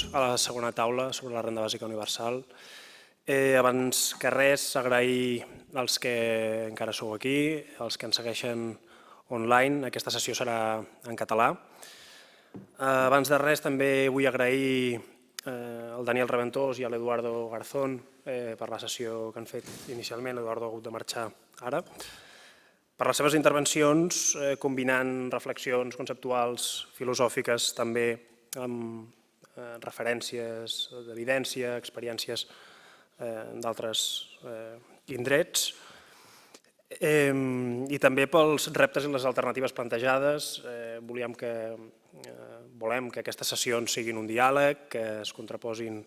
Benvinguts a la segona taula sobre la renda bàsica universal. Abans que res, agrair als que encara sou aquí, als que ens segueixen online. Aquesta sessió serà en català. Abans de res, també vull agrair al Daniel Reventós i a l'Eduardo Garzón per la sessió que han fet inicialment. L'Eduardo ha hagut de marxar ara. Per les seves intervencions, combinant reflexions conceptuals, filosòfiques, també amb referències d'evidència, experiències d'altres indrets, i també pels reptes i les alternatives plantejades. Volem que aquestes sessions siguin un diàleg, que es contraposin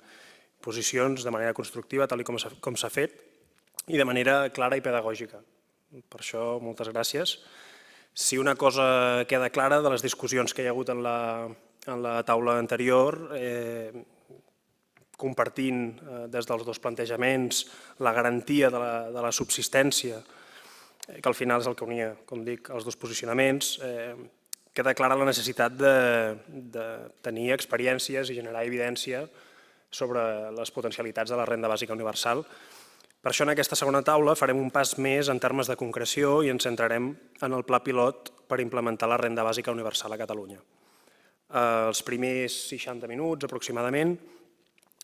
posicions de manera constructiva, tal com s'ha fet, i de manera clara i pedagògica. Per això, moltes gràcies. Si una cosa queda clara de les discussions que hi ha hagut en la taula anterior, compartint des dels dos plantejaments la garantia de la subsistència, que al final és el que unia, com dic, els dos posicionaments, queda clara la necessitat de tenir experiències i generar evidència sobre les potencialitats de la renda bàsica universal. Per això en aquesta segona taula farem un pas més en termes de concreció i ens centrarem en el pla pilot per implementar la renda bàsica universal a Catalunya. Els primers 60 minuts aproximadament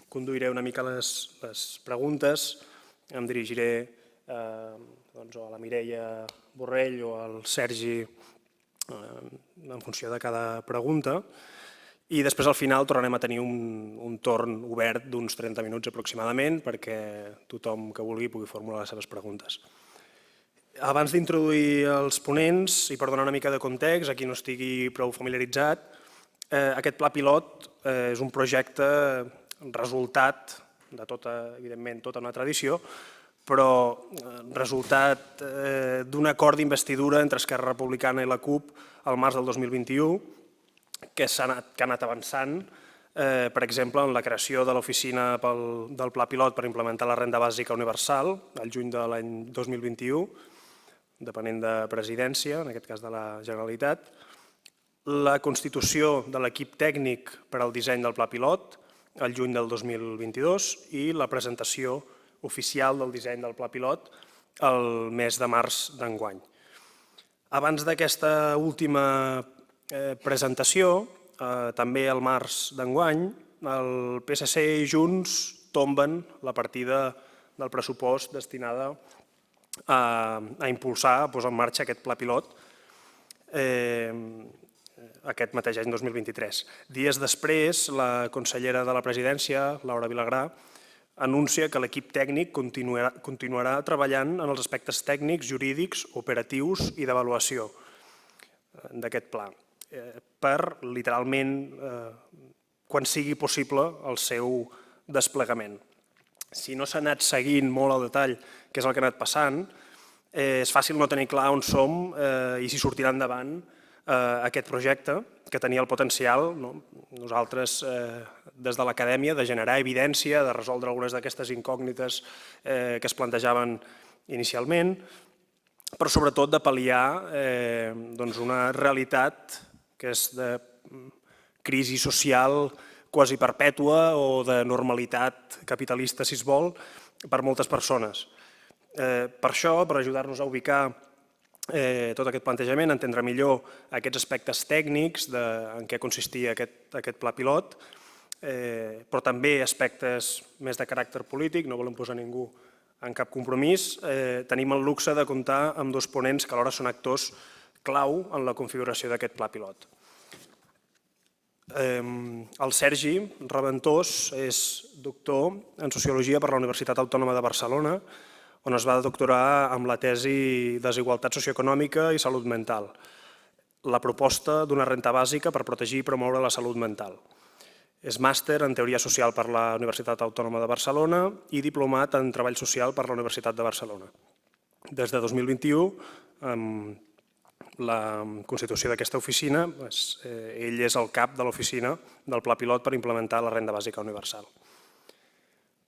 conduiré una mica les preguntes, em dirigiré a la Mireia Borrell o al Sergi en funció de cada pregunta, i després al final tornarem a tenir un torn obert d'uns 30 minuts aproximadament perquè tothom que vulgui pugui formular les seves preguntes. Abans d'introduir els ponents i per donar una mica de context, a qui no estigui prou familiaritzat, aquest pla pilot és un projecte resultat de evidentment tota una tradició, però resultat d'un acord d'investidura entre Esquerra Republicana i la CUP al març del 2021, que ha anat avançant, per exemple, en la creació de l'oficina del Pla Pilot per implementar la renda bàsica universal, al juny de l'any 2021, depenent de presidència, en aquest cas de la Generalitat, la constitució de l'equip tècnic per al disseny del Pla Pilot, al juny del 2022, i la presentació oficial del disseny del Pla Pilot el mes de març d'enguany. Abans d'aquesta última presentació, també al març d'enguany, el PSC i Junts tomben la partida del pressupost destinada a impulsar, a posar en marxa aquest pla pilot aquest mateix any 2023. Dies després, la consellera de la Presidència, Laura Vilagrà, anuncia que l'equip tècnic continuarà treballant en els aspectes tècnics, jurídics, operatius i d'avaluació d'aquest pla, per, literalment, quan sigui possible, el seu desplegament. Si no s'ha anat seguint molt al detall què és el que ha anat passant, és fàcil no tenir clar on som i si sortirà endavant aquest projecte, que tenia el potencial, nosaltres des de l'acadèmia, de generar evidència, de resoldre algunes d'aquestes incògnites que es plantejaven inicialment, però sobretot de pal·liar una realitat que és de crisi social quasi perpètua o de normalitat capitalista, si es vol, per moltes persones. Per això, per ajudar-nos a ubicar tot aquest plantejament, entendre millor aquests aspectes tècnics en què consistia aquest pla pilot, però també aspectes més de caràcter polític, no volem posar ningú en cap compromís, tenim el luxe de comptar amb dos ponents que alhora són actors clau en la configuració d'aquest pla pilot. El Sergi Reventós és doctor en Sociologia per la Universitat Autònoma de Barcelona, on es va doctorar amb la tesi Desigualtat socioeconòmica i salut mental, la proposta d'una renda bàsica per protegir i promoure la salut mental. És màster en Teoria Social per la Universitat Autònoma de Barcelona i diplomat en Treball Social per la Universitat de Barcelona. Des de 2021, amb la constitució d'aquesta oficina, ell és el cap de l'oficina del Pla Pilot per implementar la renda bàsica universal.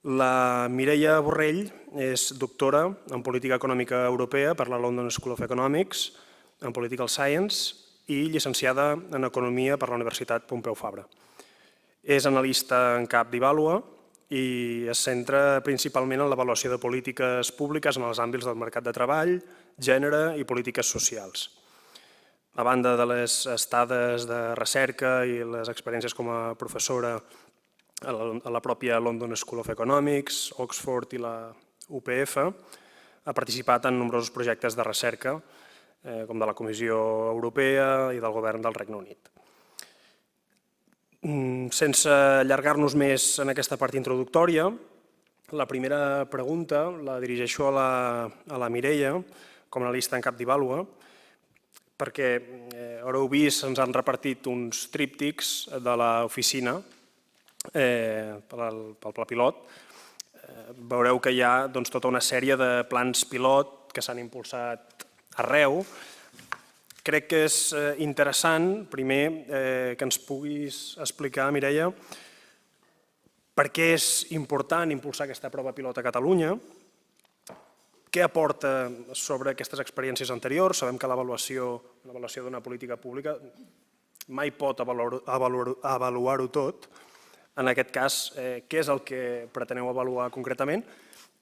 La Mireia Borrell és doctora en Política Econòmica Europea per la London School of Economics, en Political Science, i llicenciada en Economia per la Universitat Pompeu Fabra. És analista en cap d'Ivalua i es centra principalment en l'avaluació de polítiques públiques en els àmbits del mercat de treball, gènere i polítiques socials. A banda de les estades de recerca i les experiències com a professora a la pròpia London School of Economics, Oxford i la UPF, ha participat en nombrosos projectes de recerca, com de la Comissió Europea i del Govern del Regne Unit. Sense allargar-nos més en aquesta part introductòria, la primera pregunta la dirigeixo a la Mireia, com a analista en cap d'Ivalua, perquè haureu vist, ens han repartit uns tríptics de l'oficina pel pla pilot. Veureu que hi ha tota una sèrie de plans pilot que s'han impulsat arreu. Crec que és interessant, primer, que ens puguis explicar, Mireia, per què és important impulsar aquesta prova pilot a Catalunya, què aporta sobre aquestes experiències anteriors. Sabem que l'avaluació d'una política pública mai pot avaluar-ho tot. En aquest cas, què és el que preteneu avaluar concretament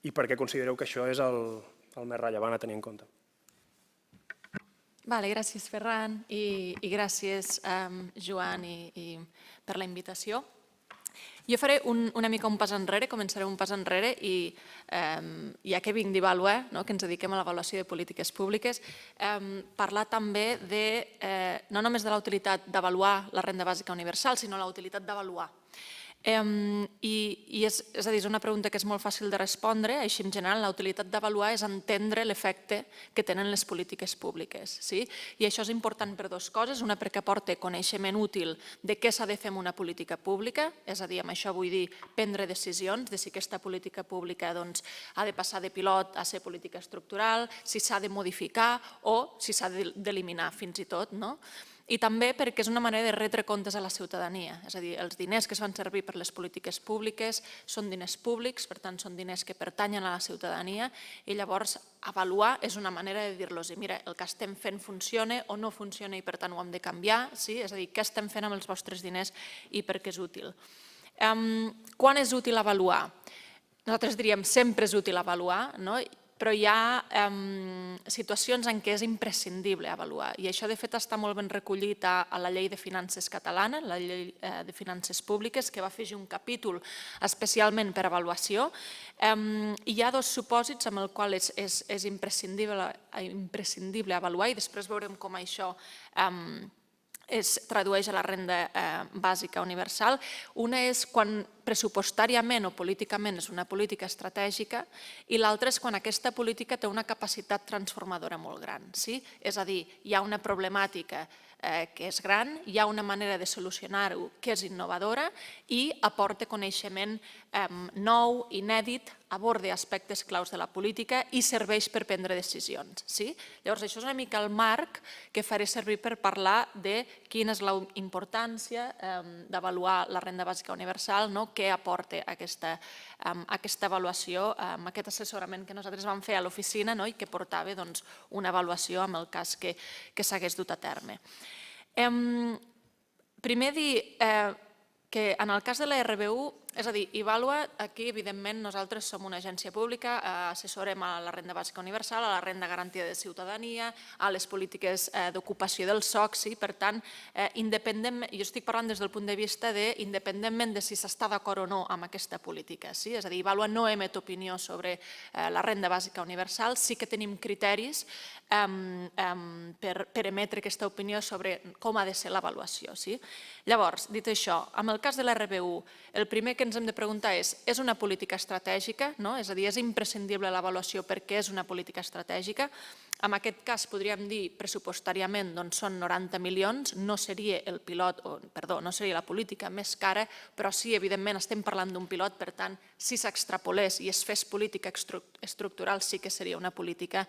i per què considereu que això és el més rellevant a tenir en compte? Gràcies, Ferran, i gràcies, Joan, per la invitació. Jo faré una mica un pas enrere, començaré un pas enrere i ja que vinc d'Ivalua, que ens dediquem a l'avaluació de polítiques públiques, parlar també no només de la utilitat d'avaluar la renda bàsica universal, sinó la utilitat d'avaluar. És a dir, és una pregunta que és molt fàcil de respondre, així en general la utilitat d'avaluar és entendre l'efecte que tenen les polítiques públiques. I això és important per dues coses, una perquè aporta coneixement útil de què s'ha de fer amb una política pública, és a dir, amb això vull dir prendre decisions de si aquesta política pública ha de passar de pilot a ser política estructural, si s'ha de modificar o si s'ha d'eliminar fins i tot, no? I també perquè és una manera de retre comptes a la ciutadania, és a dir, els diners que es fan servir per les polítiques públiques són diners públics, per tant són diners que pertanyen a la ciutadania i llavors avaluar és una manera de dir-los mira, el que estem fent funciona o no funciona i per tant ho hem de canviar, és a dir, què estem fent amb els vostres diners i per què és útil. Quan és útil avaluar? Nosaltres diríem sempre és útil avaluar, però hi ha situacions en què és imprescindible avaluar i això de fet està molt ben recollit a la Llei de Finances catalana, la Llei de Finances Públiques, que va afegir un capítol especialment per avaluació. Hi ha dos supòsits amb els quals és imprescindible avaluar i després veurem com això es tradueix a la renda bàsica universal. Una és quan pressupostàriament o políticament és una política estratègica i l'altra és quan aquesta política té una capacitat transformadora molt gran. És a dir, hi ha una problemàtica que és gran, hi ha una manera de solucionar-ho que és innovadora i aporta coneixement nou, inèdit, aborda aspectes claus de la política i serveix per prendre decisions. Llavors, això és una mica el marc que faré servir per parlar de quina és la importància d'avaluar la renda bàsica universal, què aporta aquesta avaluació, aquest assessorament que nosaltres vam fer a l'oficina i que portava una avaluació en el cas que s'hagués dut a terme. Primer dir que en el cas de la RBU, és a dir, Ivalua, aquí evidentment nosaltres som una agència pública, assessorem a la renda bàsica universal, a la renda garantida de ciutadania, a les polítiques d'ocupació del SOC, per tant, jo estic parlant des del punt de vista independentment de si s'està d'acord o no amb aquesta política. És a dir, Ivalua no emet opinió sobre la renda bàsica universal, sí que tenim criteris per emetre aquesta opinió sobre com ha de ser l'avaluació. Llavors, dit això, en el cas de la RBU, el primer que ens hem de preguntar és una política estratègica? És a dir, és imprescindible l'avaluació perquè és una política estratègica? En aquest cas podríem dir pressupostàriament són 90 milions, no seria no seria la política més cara, però sí, evidentment, estem parlant d'un pilot, per tant, si s'extrapolés i es fes política estructural sí que seria una política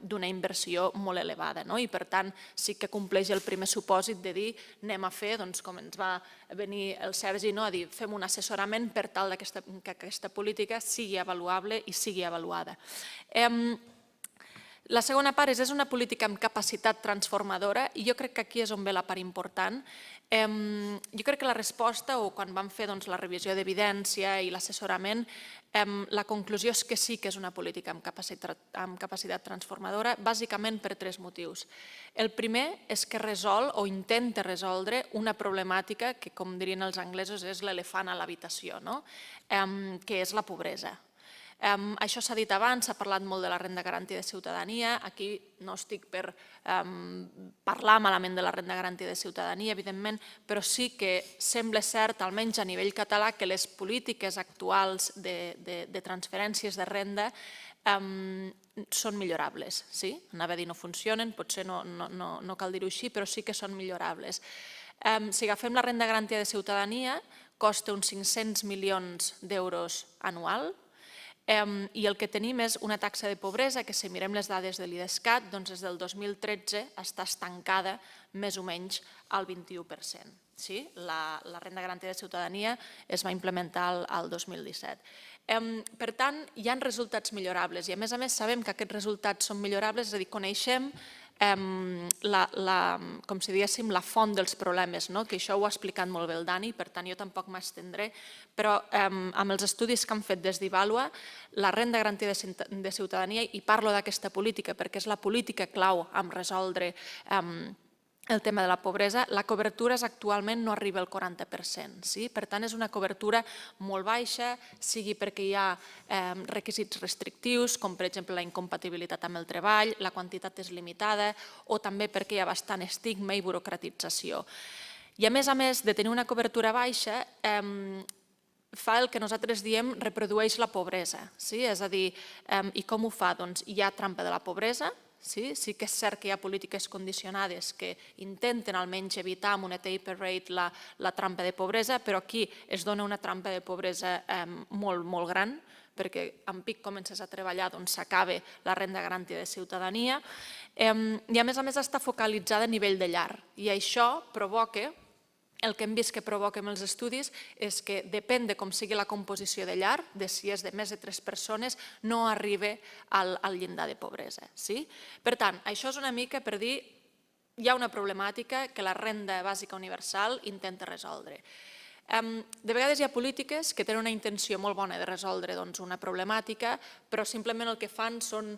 d'una inversió molt elevada i per tant sí que compleix el primer supòsit de dir anem a fer, com ens va venir el Sergi, a dir fem un assessorament per tal que aquesta política sigui avaluable i sigui avaluada. La segona part és una política amb capacitat transformadora i jo crec que aquí és on ve la part important. Jo crec que la resposta, o quan vam fer la revisió d'evidència i l'assessorament, la conclusió és que sí que és una política amb capacitat transformadora, bàsicament per 3 motius. El primer és que resol o intenta resoldre una problemàtica que, com dirien els anglesos, és l'elefant a l'habitació, que és la pobresa. Això s'ha dit abans, s'ha parlat molt de la renda garantida de ciutadania. Aquí no estic per parlar malament de la renda garantida de ciutadania, evidentment, però sí que sembla cert, almenys a nivell català, que les polítiques actuals de transferències de renda són millorables. Sí, anava a dir no funcionen, potser no cal dir-ho així, però sí que són millorables. Si agafem la renda garantida de ciutadania, costa uns 500 milions d'euros anual, i el que tenim és una taxa de pobresa que, si mirem les dades de l'IDESCAT, doncs des del 2013 està estancada més o menys al 21%. La renda garantida de ciutadania es va implementar al 2017. Per tant, hi ha resultats millorables i, a més, sabem que aquests resultats són millorables, és a dir, coneixem com si diguéssim la font dels problemes, que això ho ha explicat molt bé el Dani, per tant jo tampoc m'estendré, però amb els estudis que han fet des d'Ivalua, la renda garantida de ciutadania, i parlo d'aquesta política perquè és la política clau en resoldre el tema de la pobresa, la cobertura actualment no arriba al 40%. Per tant, és una cobertura molt baixa, sigui perquè hi ha requisits restrictius, com per exemple la incompatibilitat amb el treball, la quantitat és limitada, o també perquè hi ha bastant estigma i burocratització. I a més de tenir una cobertura baixa, fa el que nosaltres diem reprodueix la pobresa. És a dir, i com ho fa? Doncs hi ha trampa de la pobresa. Sí que és cert que hi ha polítiques condicionades que intenten almenys evitar amb una taper rate la trampa de pobresa, però aquí es dona una trampa de pobresa molt, molt gran, perquè en pic comences a treballar, doncs s'acaba la renda garantida de ciutadania, i a més està focalitzada a nivell de llar, i això provoca, el que hem vist que provoca amb els estudis és que depèn de com sigui la composició de llar, de si és de més de 3 persones, no arriba al llindar de pobresa. Per tant, això és una mica per dir hi ha una problemàtica que la renda bàsica universal intenta resoldre. De vegades hi ha polítiques que tenen una intenció molt bona de resoldre una problemàtica, però simplement el que fan són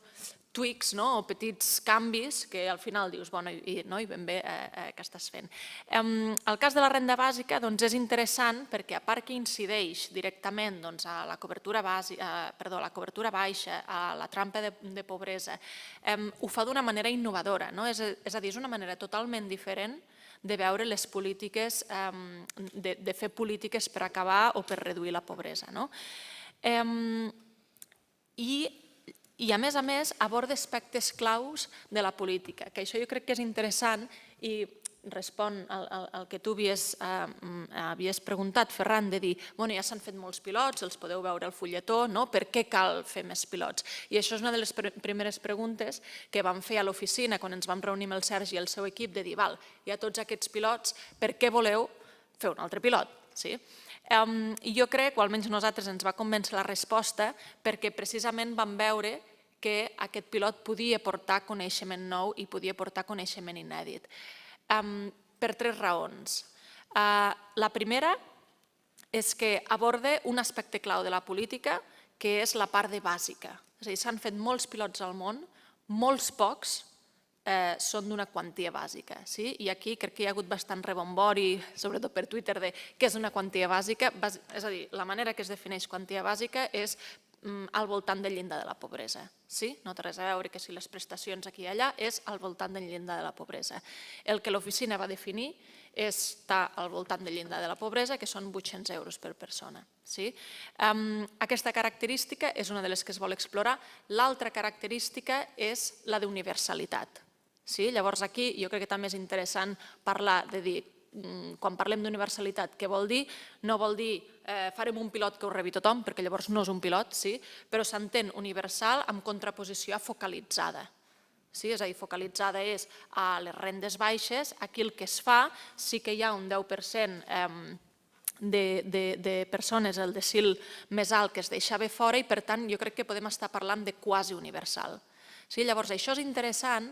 tweaks o petits canvis que al final dius, bueno, i ben bé què estàs fent. El cas de la renda bàsica és interessant perquè, a part que incideix directament a la cobertura baixa, a la trampa de pobresa, ho fa d'una manera innovadora, és a dir, és una manera totalment diferent de veure les polítiques, de fer polítiques per acabar o per reduir la pobresa. I, a més, aborda aspectes claus de la política, que això jo crec que és interessant i respon al que tu havies preguntat, Ferran, de dir, bueno, ja s'han fet molts pilots, els podeu veure al fulletó, per què cal fer més pilots? I això és una de les primeres preguntes que vam fer a l'oficina quan ens vam reunir amb el Sergi i el seu equip, de dir, val, hi ha tots aquests pilots, per què voleu fer un altre pilot? I jo crec, o almenys nosaltres ens va convèncer la resposta, perquè precisament vam veure que aquest pilot podia portar coneixement nou i podia portar coneixement inèdit. Per 3 raons. La primera és que aborda un aspecte clau de la política, que és la part de bàsica. És a dir, s'han fet molts pilots al món, molts pocs són d'una quantia bàsica. I aquí crec que hi ha hagut bastant rebombori, sobretot per Twitter, de què és una quantia bàsica. És a dir, la manera que es defineix quantia bàsica és al voltant del llindar de la pobresa. No té res a veure que si les prestacions aquí i allà, és al voltant del llindar de la pobresa. El que l'oficina va definir està al voltant del llindar de la pobresa, que són 800 euros per persona. Aquesta característica és una de les que es vol explorar. L'altra característica és la d'universalitat. Llavors aquí jo crec que també és interessant parlar de dir, quan parlem d'universalitat, què vol dir? No vol dir farem un pilot que ho rebi tothom, perquè llavors no és un pilot, però s'entén universal amb contraposició a focalitzada. És a dir, focalitzada és a les rendes baixes, aquí el que es fa sí que hi ha un 10% de persones, el decil més alt, que es deixava fora i per tant jo crec que podem estar parlant de quasi universal. Llavors, això és interessant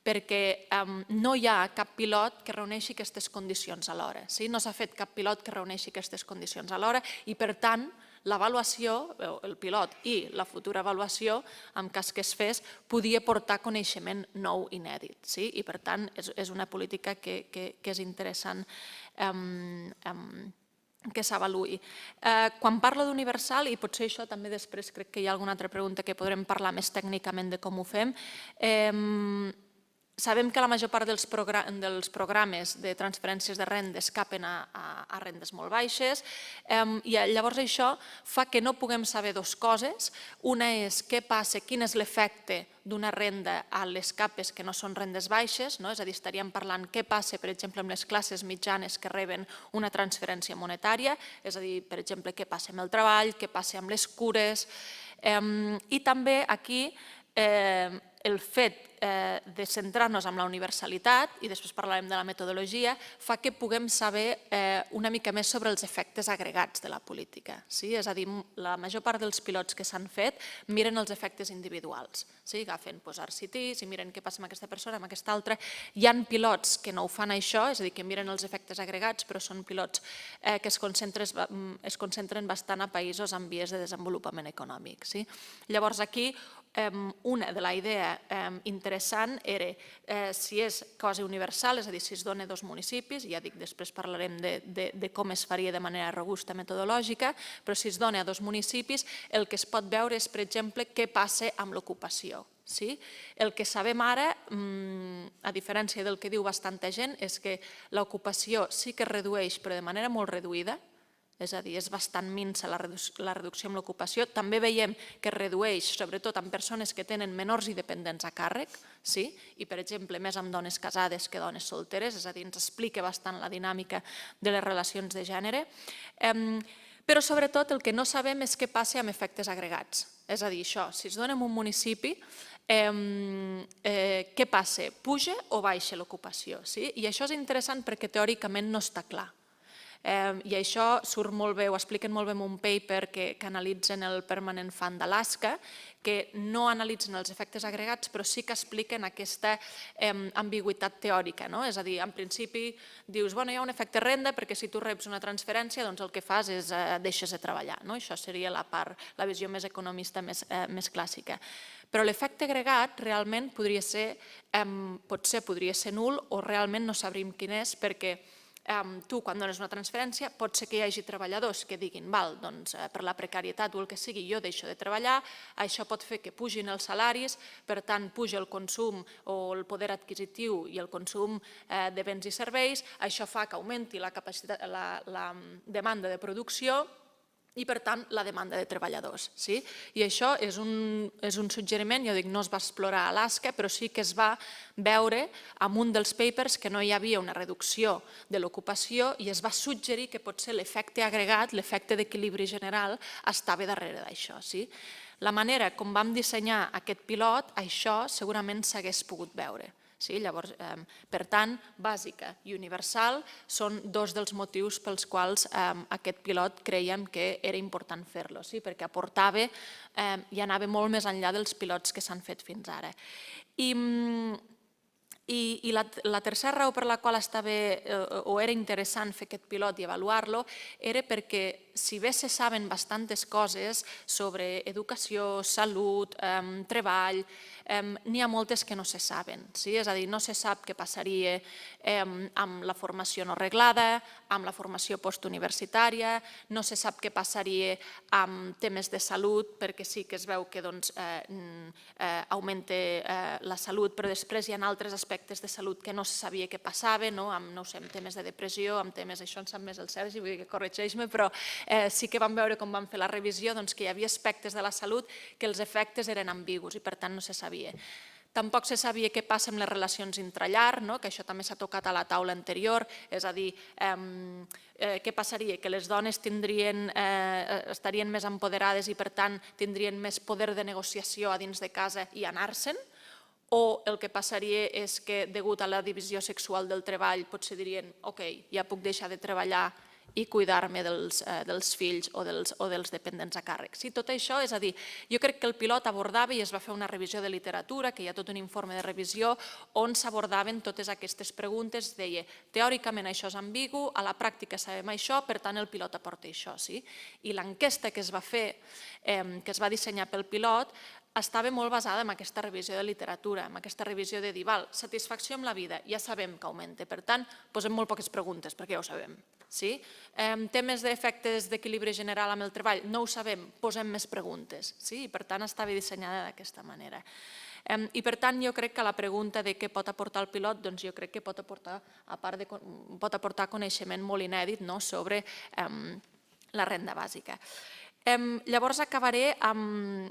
perquè no hi ha cap pilot que reuneixi aquestes condicions alhora. No s'ha fet cap pilot que reuneixi aquestes condicions alhora i, per tant, l'avaluació, el pilot i la futura avaluació, en cas que es fes, podia portar coneixement nou inèdit. I, per tant, és una política que és interessant que s'avaluï. Quan parlo d'universal, i potser això també després crec que hi ha alguna altra pregunta que podrem parlar més tècnicament de com ho fem, sabem que la major part dels programes de transferències de rendes capen a rendes molt baixes i llavors això fa que no puguem saber dues coses. Una és què passa, quin és l'efecte d'una renda a les capes que no són rendes baixes, és a dir, estaríem parlant què passa, per exemple, amb les classes mitjanes que reben una transferència monetària, és a dir, per exemple, què passa amb el treball, què passa amb les cures, i també aquí el fet de centrar-nos en la universalitat, i després parlarem de la metodologia, fa que puguem saber una mica més sobre els efectes agregats de la política. És a dir, la major part dels pilots que s'han fet miren els efectes individuals. Agafen RCTs i miren què passa amb aquesta persona, amb aquesta altra. Hi ha pilots que no ho fan això, és a dir, que miren els efectes agregats, però són pilots que es concentren bastant a països en vies de desenvolupament econòmic. Llavors, aquí una de la idea interessant era si és quasi universal, és a dir, si es dona a dos municipis, ja dic, després parlarem de com es faria de manera robusta metodològica, però si es dona a dos municipis, el que es pot veure és, per exemple, què passa amb l'ocupació. El que sabem ara, a diferència del que diu bastanta gent, és que l'ocupació sí que es redueix, però de manera molt reduïda, és a dir, és bastant minsa la reducció amb l'ocupació. També veiem que es redueix, sobretot en persones que tenen menors i dependents a càrrec, i, per exemple, més amb dones casades que dones solteres, és a dir, ens explica bastant la dinàmica de les relacions de gènere. Però, sobretot, el que no sabem és què passa amb efectes agregats. És a dir, això, si es dona en un municipi, què passa? Puja o baixa l'ocupació? I això és interessant perquè teòricament no està clar. I això surt molt bé, ho expliquen molt bé en un paper que analitzen el Permanent Fund d'Alaska, que no analitzen els efectes agregats, però sí que expliquen aquesta ambigüitat teòrica. És a dir, en principi dius, hi ha un efecte renda perquè si tu reps una transferència, doncs el que fas és deixes de treballar. Això seria la visió més economista, més clàssica. Però l'efecte agregat realment podria ser nul o realment no sabríem quin és, perquè tu, quan dones una transferència, pot ser que hi hagi treballadors que diguin per la precarietat o el que sigui, jo deixo de treballar, això pot fer que pugin els salaris, per tant, puja el consum o el poder adquisitiu i el consum de béns i serveis, això fa que augmenti la demanda de producció i, per tant, la demanda de treballadors. I això és un suggeriment, jo dic, no es va explorar a Alaska, però sí que es va veure en un dels papers que no hi havia una reducció de l'ocupació i es va suggerir que potser l'efecte agregat, l'efecte d'equilibri general, estava darrere d'això. La manera com vam dissenyar aquest pilot, això segurament s'hagués pogut veure. Llavors, per tant, bàsica i universal són dos dels motius pels quals aquest pilot creiem que era important fer-lo, perquè aportava i anava molt més enllà dels pilots que s'han fet fins ara. I la tercera raó per la qual era interessant fer aquest pilot i avaluar-lo era perquè, si bé se saben bastantes coses sobre educació, salut, treball, n'hi ha moltes que no se saben. És a dir, no se sap què passaria amb la formació no reglada, amb la formació postuniversitària, no se sap què passaria amb temes de salut, perquè sí que es veu que augmenta la salut, però després hi ha altres aspectes de salut que no se sabia què passava, amb temes de depressió, amb temes, això en sap més el Sergi, vull dir que corregeix-me, però sí que vam veure com vam fer la revisió que hi havia aspectes de la salut que els efectes eren ambigus i per tant no se sabia. Tampoc se sabia què passa amb les relacions intrallar, que això també s'ha tocat a la taula anterior, és a dir, què passaria? Que les dones estarien més empoderades i per tant tindrien més poder de negociació a dins de casa i anar-se'n? O el que passaria és que, degut a la divisió sexual del treball, potser dirien, ok, ja puc deixar de treballar i cuidar-me dels fills o dels dependents a càrrec. Sí, tot això, és a dir, jo crec que el pilot abordava i es va fer una revisió de literatura, que hi ha tot un informe de revisió, on s'abordaven totes aquestes preguntes, deia, teòricament això és ambigu, a la pràctica sabem això, per tant el pilot aporta això. I l'enquesta que es va fer, que es va dissenyar pel pilot, estava molt basada en aquesta revisió de literatura, en aquesta revisió de dir, val, satisfacció amb la vida, ja sabem que augmenta, per tant, posem molt poques preguntes, perquè ja ho sabem. Temes d'efectes d'equilibri general amb el treball, no ho sabem, posem més preguntes. I per tant estava dissenyada d'aquesta manera. I per tant jo crec que la pregunta de què pot aportar el pilot, doncs jo crec que pot aportar coneixement molt inèdit sobre la renda bàsica. Llavors acabaré amb...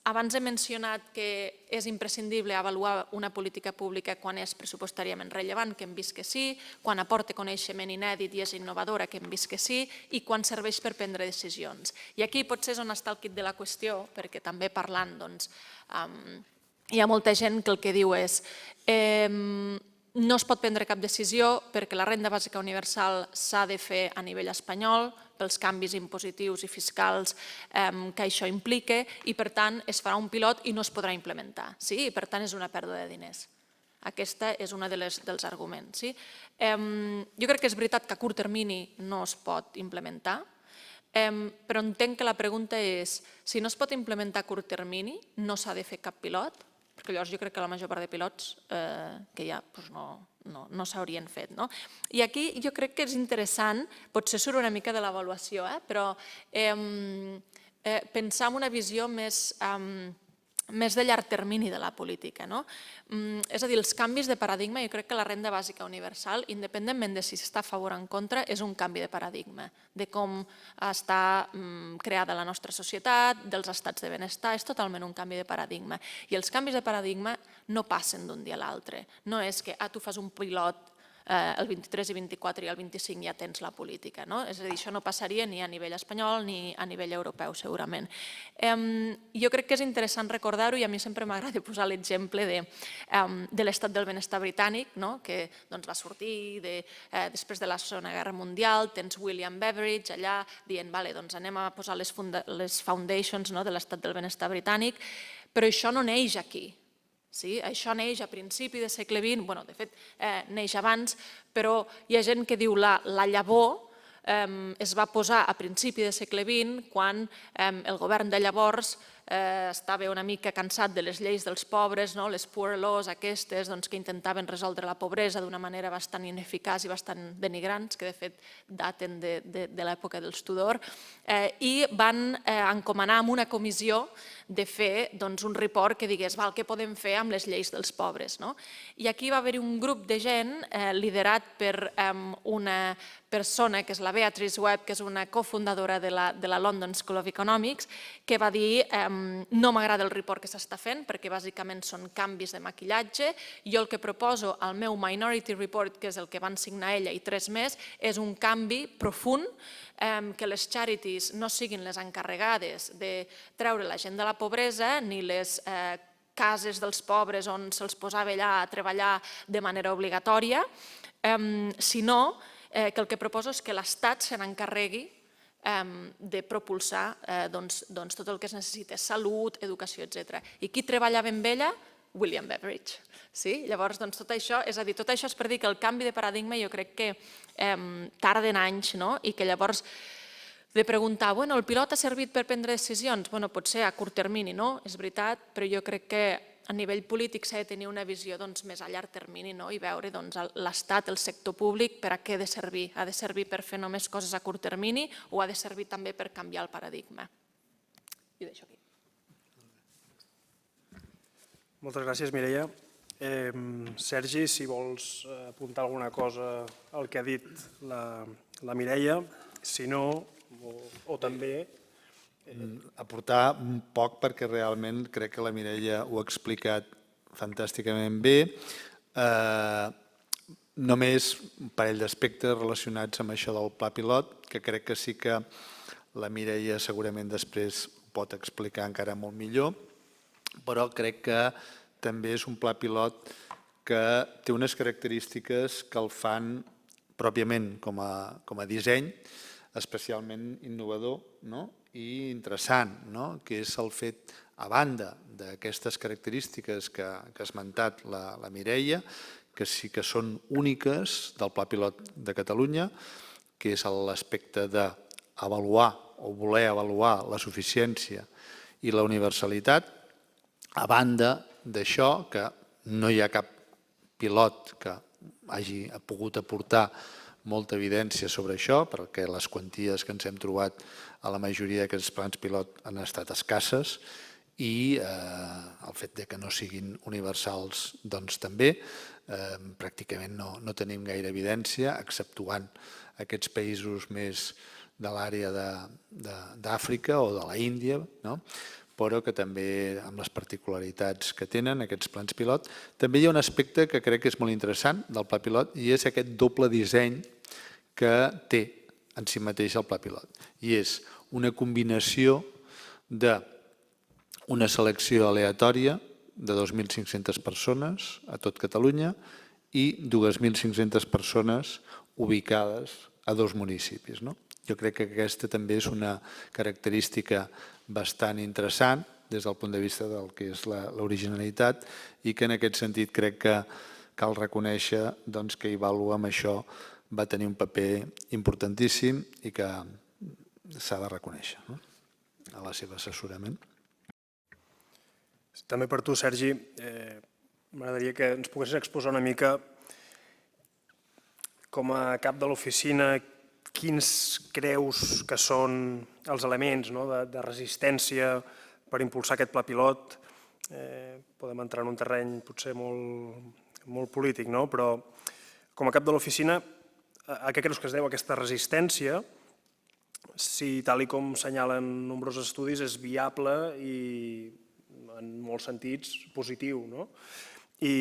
Abans he mencionat que és imprescindible avaluar una política pública quan és pressupostàriament rellevant, que hem vist que sí, quan aporta coneixement inèdit i és innovadora, que hem vist que sí, i quan serveix per prendre decisions. I aquí potser és on està el quid de la qüestió, perquè també parlant, hi ha molta gent que el que diu és no es pot prendre cap decisió perquè la renda bàsica universal s'ha de fer a nivell espanyol, pels canvis impositius i fiscals que això implica, i per tant es farà un pilot i no es podrà implementar. I per tant és una pèrdua de diners. Aquest és un dels arguments. Jo crec que és veritat que a curt termini no es pot implementar, però entenc que la pregunta és, si no es pot implementar a curt termini, no s'ha de fer cap pilot? Perquè llavors jo crec que la major part de pilots que hi ha no s'haurien fet. I aquí jo crec que és interessant, potser surt una mica de l'avaluació, però pensar en una visió més de llarg termini de la política. És a dir, els canvis de paradigma, jo crec que la renda bàsica universal, independentment de si s'està a favor o en contra, és un canvi de paradigma, de com està creada la nostra societat, dels estats de benestar, és totalment un canvi de paradigma. I els canvis de paradigma no passen d'un dia a l'altre. No és que tu fas un pilot el 23 i 24 i el 25 ja tens la política. És a dir, això no passaria ni a nivell espanyol ni a nivell europeu, segurament. Jo crec que és interessant recordar-ho i a mi sempre m'agrada posar l'exemple de l'estat del benestar britànic, que va sortir després de la Segona Guerra Mundial, tens William Beveridge allà dient anem a posar les foundations de l'estat del benestar britànic, però això no neix aquí. Això neix a principi del segle XX, de fet neix abans, però hi ha gent que diu la llavor es va posar a principi del segle XX quan el govern de llavors estava una mica cansat de les lleis dels pobres, les poor laws aquestes que intentaven resoldre la pobresa d'una manera bastant ineficaç i bastant denigrants, que de fet daten de l'època dels Tudor, i van encomanar a una comissió de fer un report que digués què podem fer amb les lleis dels pobres. I aquí va haver-hi un grup de gent liderat per una persona que és la Beatrice Webb, que és una cofundadora de la London School of Economics, que va dir no m'agrada el report que s'està fent perquè bàsicament són canvis de maquillatge. Jo el que proposo al meu Minority Report, que és el que van signar ella i 3 més, és un canvi profund, que les charities no siguin les encarregades de treure la gent de la pobresa ni les cases dels pobres on se'ls posava allà a treballar de manera obligatòria, sinó que el que proposo és que l'Estat se n'encarregui de propulsar tot el que es necessita, salut, educació, etc. I qui treballava amb ella? William Beveridge. Llavors, tot això, és a dir, tot això és per dir que el canvi de paradigma jo crec que tarden anys i que llavors de preguntar, el pilot ha servit per prendre decisions? Potser a curt termini no, és veritat, però jo crec que a nivell polític s'ha de tenir una visió més a llarg termini i veure l'Estat, el sector públic, per a què ha de servir. Ha de servir per fer només coses a curt termini o ha de servir també per canviar el paradigma? I ho deixo aquí. Moltes gràcies, Mireia. Sergi, si vols apuntar alguna cosa al que ha dit la Mireia, si no, o també... Aportar un poc perquè realment crec que la Mireia ho ha explicat fantàsticament bé. Només un parell d'aspectes relacionats amb això del pla pilot, que crec que sí que la Mireia segurament després ho pot explicar encara molt millor, però crec que també és un pla pilot que té unes característiques que el fan pròpiament com a disseny, especialment innovador i interessant, que és el fet, a banda d'aquestes característiques que ha esmentat la Mireia, que sí que són úniques del Pla Pilot de Catalunya, que és l'aspecte d'avaluar o voler avaluar la suficiència i la universalitat. A banda d'això, que no hi ha cap pilot que hagi pogut aportar molta evidència sobre això, perquè les quanties que ens hem trobat a la majoria d'aquests plans pilot han estat escasses i el fet que no siguin universals doncs també, pràcticament no tenim gaire evidència, exceptuant aquests països més de l'àrea d'Àfrica o de l'Índia, però que també amb les particularitats que tenen aquests plans pilot. També hi ha un aspecte que crec que és molt interessant del pla pilot i és aquest doble disseny que té en si mateix el pla pilot. I és una combinació d'una selecció aleatòria de 2.500 persones a tot Catalunya i 2.500 persones ubicades a 2 municipis. Jo crec que aquesta també és una característica bastant interessant des del punt de vista del que és l'originalitat i que en aquest sentit crec que cal reconèixer que Ivalua amb això va tenir un paper importantíssim i que s'ha de reconèixer a la seva assessorament. També per tu, Sergi, m'agradaria que ens poguessis exposar una mica com a cap de l'oficina quins creus que són els elements de resistència per impulsar aquest pla pilot. Podem entrar en un terreny potser molt polític, però com a cap de l'oficina, a què creus que es deu aquesta resistència? Si, tal com assenyalen nombrosos estudis, és viable i en molts sentits positiu. I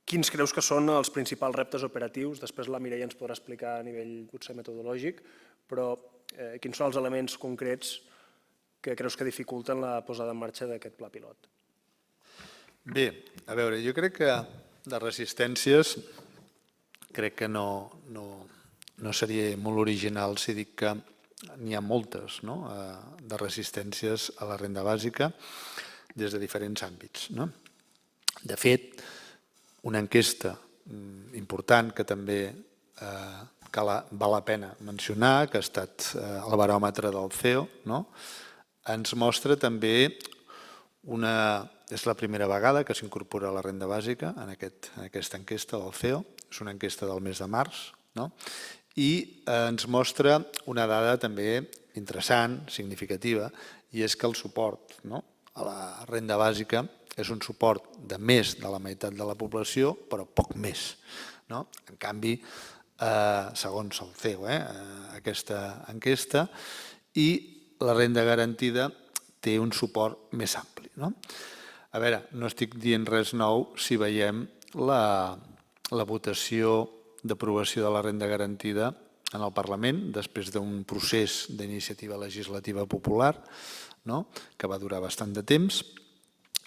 quins creus que són els principals reptes operatius? Després la Mireia ens podrà explicar a nivell potser metodològic, però quins són els elements concrets que creus que dificulten la posada en marxa d'aquest pla pilot? Bé, a veure, jo crec que de resistències crec que no seria molt original si dic que n'hi ha moltes de resistències a la renda bàsica des de diferents àmbits. De fet, una enquesta important que també val la pena mencionar, que ha estat el baròmetre del CEO, ens mostra també és la primera vegada que s'incorpora la renda bàsica en aquesta enquesta del CEO, és una enquesta del mes de març, i ens mostra una dada també interessant, significativa, i és que el suport a la renda bàsica és un suport de més de la meitat de la població, però poc més. En canvi, segons el CEO, aquesta enquesta, i la renda garantida té un suport més ampli. A veure, no estic dient res nou si veiem la votació d'aprovació de la renda garantida en el Parlament després d'un procés d'iniciativa legislativa popular que va durar bastant de temps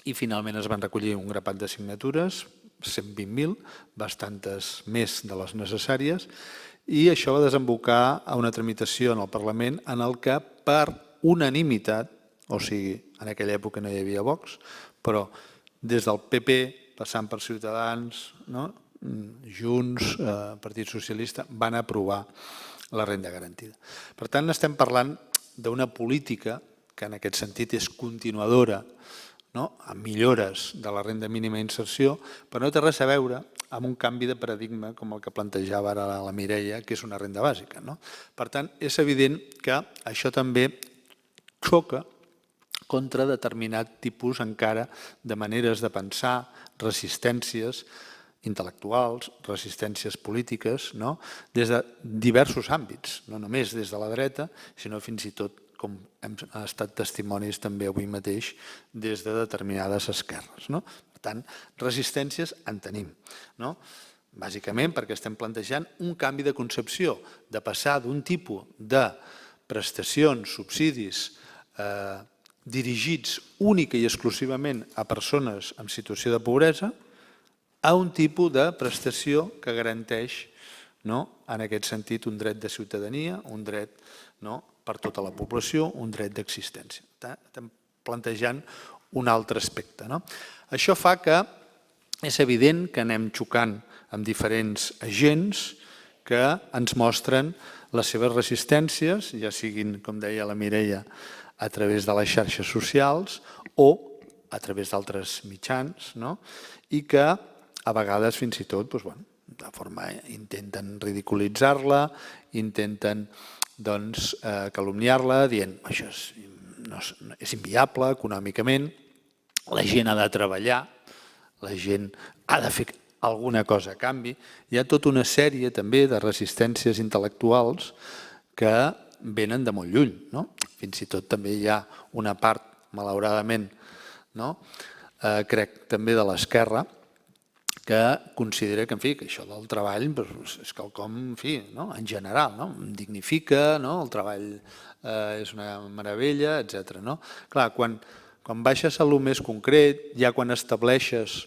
i finalment es van recollir un grapat de signatures, 120.000, bastantes més de les necessàries, i això va desembocar a una tramitació en el Parlament en el que per unanimitat, o sigui, en aquella època no hi havia Vox, però des del PP, passant per Ciutadans, Junts, Partit Socialista, van aprovar la renda garantida. Per tant, estem parlant d'una política que en aquest sentit és continuadora, amb millores de la renda mínima d'inserció, però no té res a veure amb un canvi de paradigma com el que plantejava ara la Mireia, que és una renda bàsica. Per tant, és evident que això també xoca contra determinat tipus encara de maneres de pensar, resistències intel·lectuals, resistències polítiques, des de diversos àmbits, no només des de la dreta, sinó fins i tot, com hem estat testimonis també avui mateix, des de determinades esquerres. Per tant, resistències en tenim. Bàsicament perquè estem plantejant un canvi de concepció, de passar d'un tipus de prestacions, subsidis, dirigits única i exclusivament a persones en situació de pobresa, a un tipus de prestació que garanteix, en aquest sentit, un dret de ciutadania, un dret per tota la població, un dret d'existència. Estem plantejant un altre aspecte. Això fa que és evident que anem xocant amb diferents agents que ens mostren les seves resistències, ja siguin, com deia la Mireia, a través de les xarxes socials o a través d'altres mitjans, i que a vegades fins i tot de forma intenten ridiculitzar-la, intenten calumniar-la, dient que això és inviable econòmicament, la gent ha de treballar, la gent ha de fer alguna cosa a canvi. Hi ha tota una sèrie també de resistències intel·lectuals que venen de molt lluny. Fins i tot també hi ha una part, malauradament, crec també de l'esquerra, que considera que això del treball és quelcom, en general, em dignifica, el treball és una meravella, etc. Clar, quan baixes a lo més concret, ja quan estableixes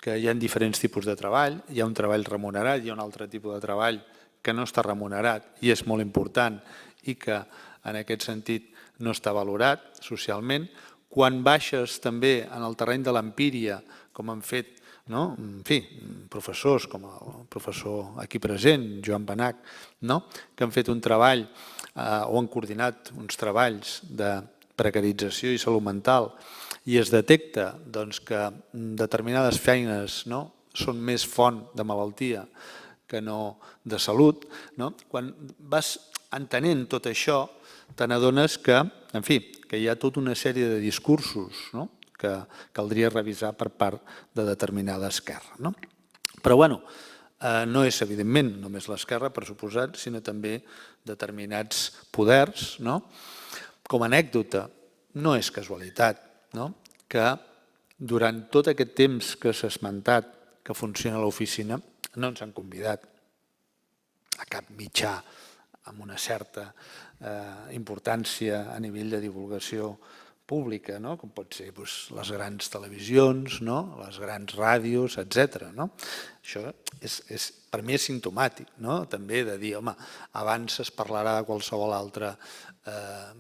que hi ha diferents tipus de treball, hi ha un treball remunerat, hi ha un altre tipus de treball que no està remunerat i és molt important i que en aquest sentit no està valorat socialment. Quan baixes també en el terreny de l'empíria, com han fet professors com el professor aquí present, Joan Benach, que han fet un treball o han coordinat uns treballs de precarització i salut mental i es detecta que determinades feines són més font de malaltia que no de salut. Quan vas entenent tot això, te n'adones que hi ha tota una sèrie de discursos que caldria revisar per part de determinada esquerra. Però no és evidentment només l'esquerra, per suposat, sinó també determinats poders. Com a anècdota, no és casualitat que durant tot aquest temps que s'ha esmentat que funciona l'oficina no ens han convidat a cap mitjà amb una certa importància a nivell de divulgació pública, com pot ser les grans televisions, les grans ràdios, etc. Això per mi és simptomàtic, també de dir, home, abans es parlarà de qualsevol altra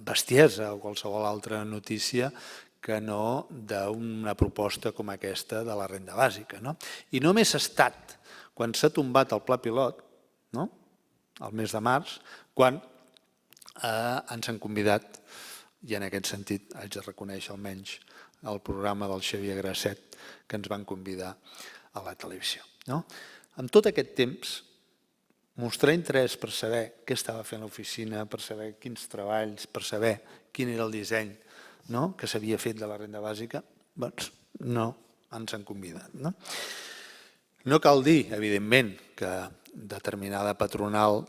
bestiesa o qualsevol altra notícia que no d'una proposta com aquesta de la renda bàsica. I només ha estat quan s'ha tombat el pla pilot, el mes de març, quan ens han convidat, i en aquest sentit haig de reconèixer almenys el programa del Xavier Grasset que ens van convidar a la televisió. En tot aquest temps, mostrar interès per saber què estava fent l'oficina, per saber quins treballs, per saber quin era el disseny que s'havia fet de la renda bàsica, no ens han convidat. No cal dir, evidentment, que determinada patronal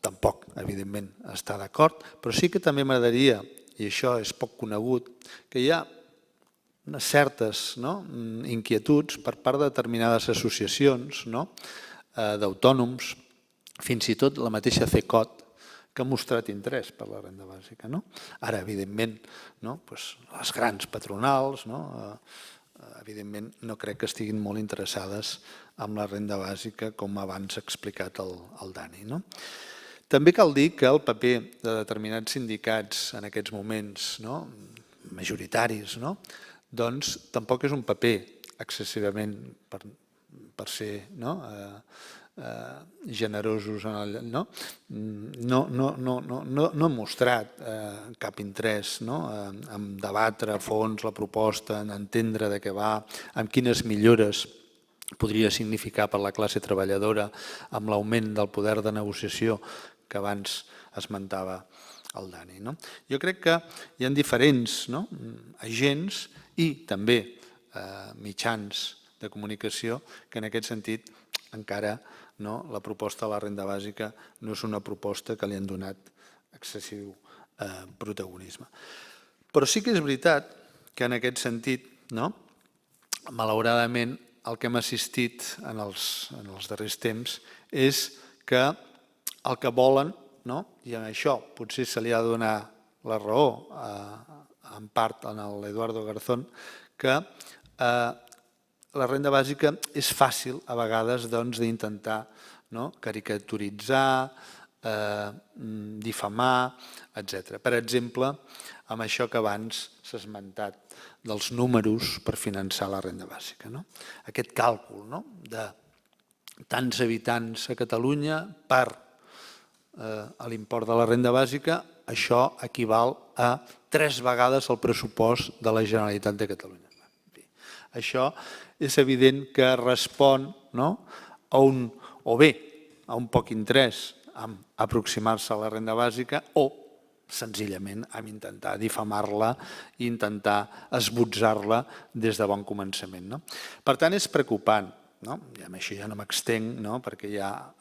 tampoc, evidentment, està d'acord, però sí que també m'agradaria, i això és poc conegut, que hi ha unes certes inquietuds per part de determinades associacions d'autònoms, fins i tot la mateixa CECOT, que ha mostrat interès per la renda bàsica. Ara, evidentment, les grans patronals, evidentment, no crec que estiguin molt interessades en la renda bàsica, com abans ha explicat el Dani. També cal dir que el paper de determinats sindicats en aquests moments majoritaris tampoc és un paper excessivament, per ser generosos, no han mostrat cap interès en debatre a fons la proposta, en entendre de què va, en quines millores podria significar per la classe treballadora amb l'augment del poder de negociació que abans esmentava el Dani. Jo crec que hi ha diferents agents i també mitjans de comunicació que en aquest sentit encara la proposta de la renda bàsica no és una proposta que li han donat excessiu protagonisme. Però sí que és veritat que en aquest sentit, malauradament, el que hem assistit en els darrers temps és que el que volen, i en això potser se li ha de donar la raó en part a l'Eduardo Garzón, que la renda bàsica és fàcil a vegades d'intentar caricaturitzar, difamar, etc. Per exemple, amb això que abans s'ha esmentat dels números per finançar la renda bàsica. Aquest càlcul de tants habitants a Catalunya per l'import de la renda bàsica, això equival a 3 vegades el pressupost de la Generalitat de Catalunya. Això és evident que respon o bé a un poc interès en aproximar-se a la renda bàsica o senzillament a intentar difamar-la i intentar esbotzar-la des de bon començament. Per tant, és preocupant, i amb això ja no m'extenc perquè ja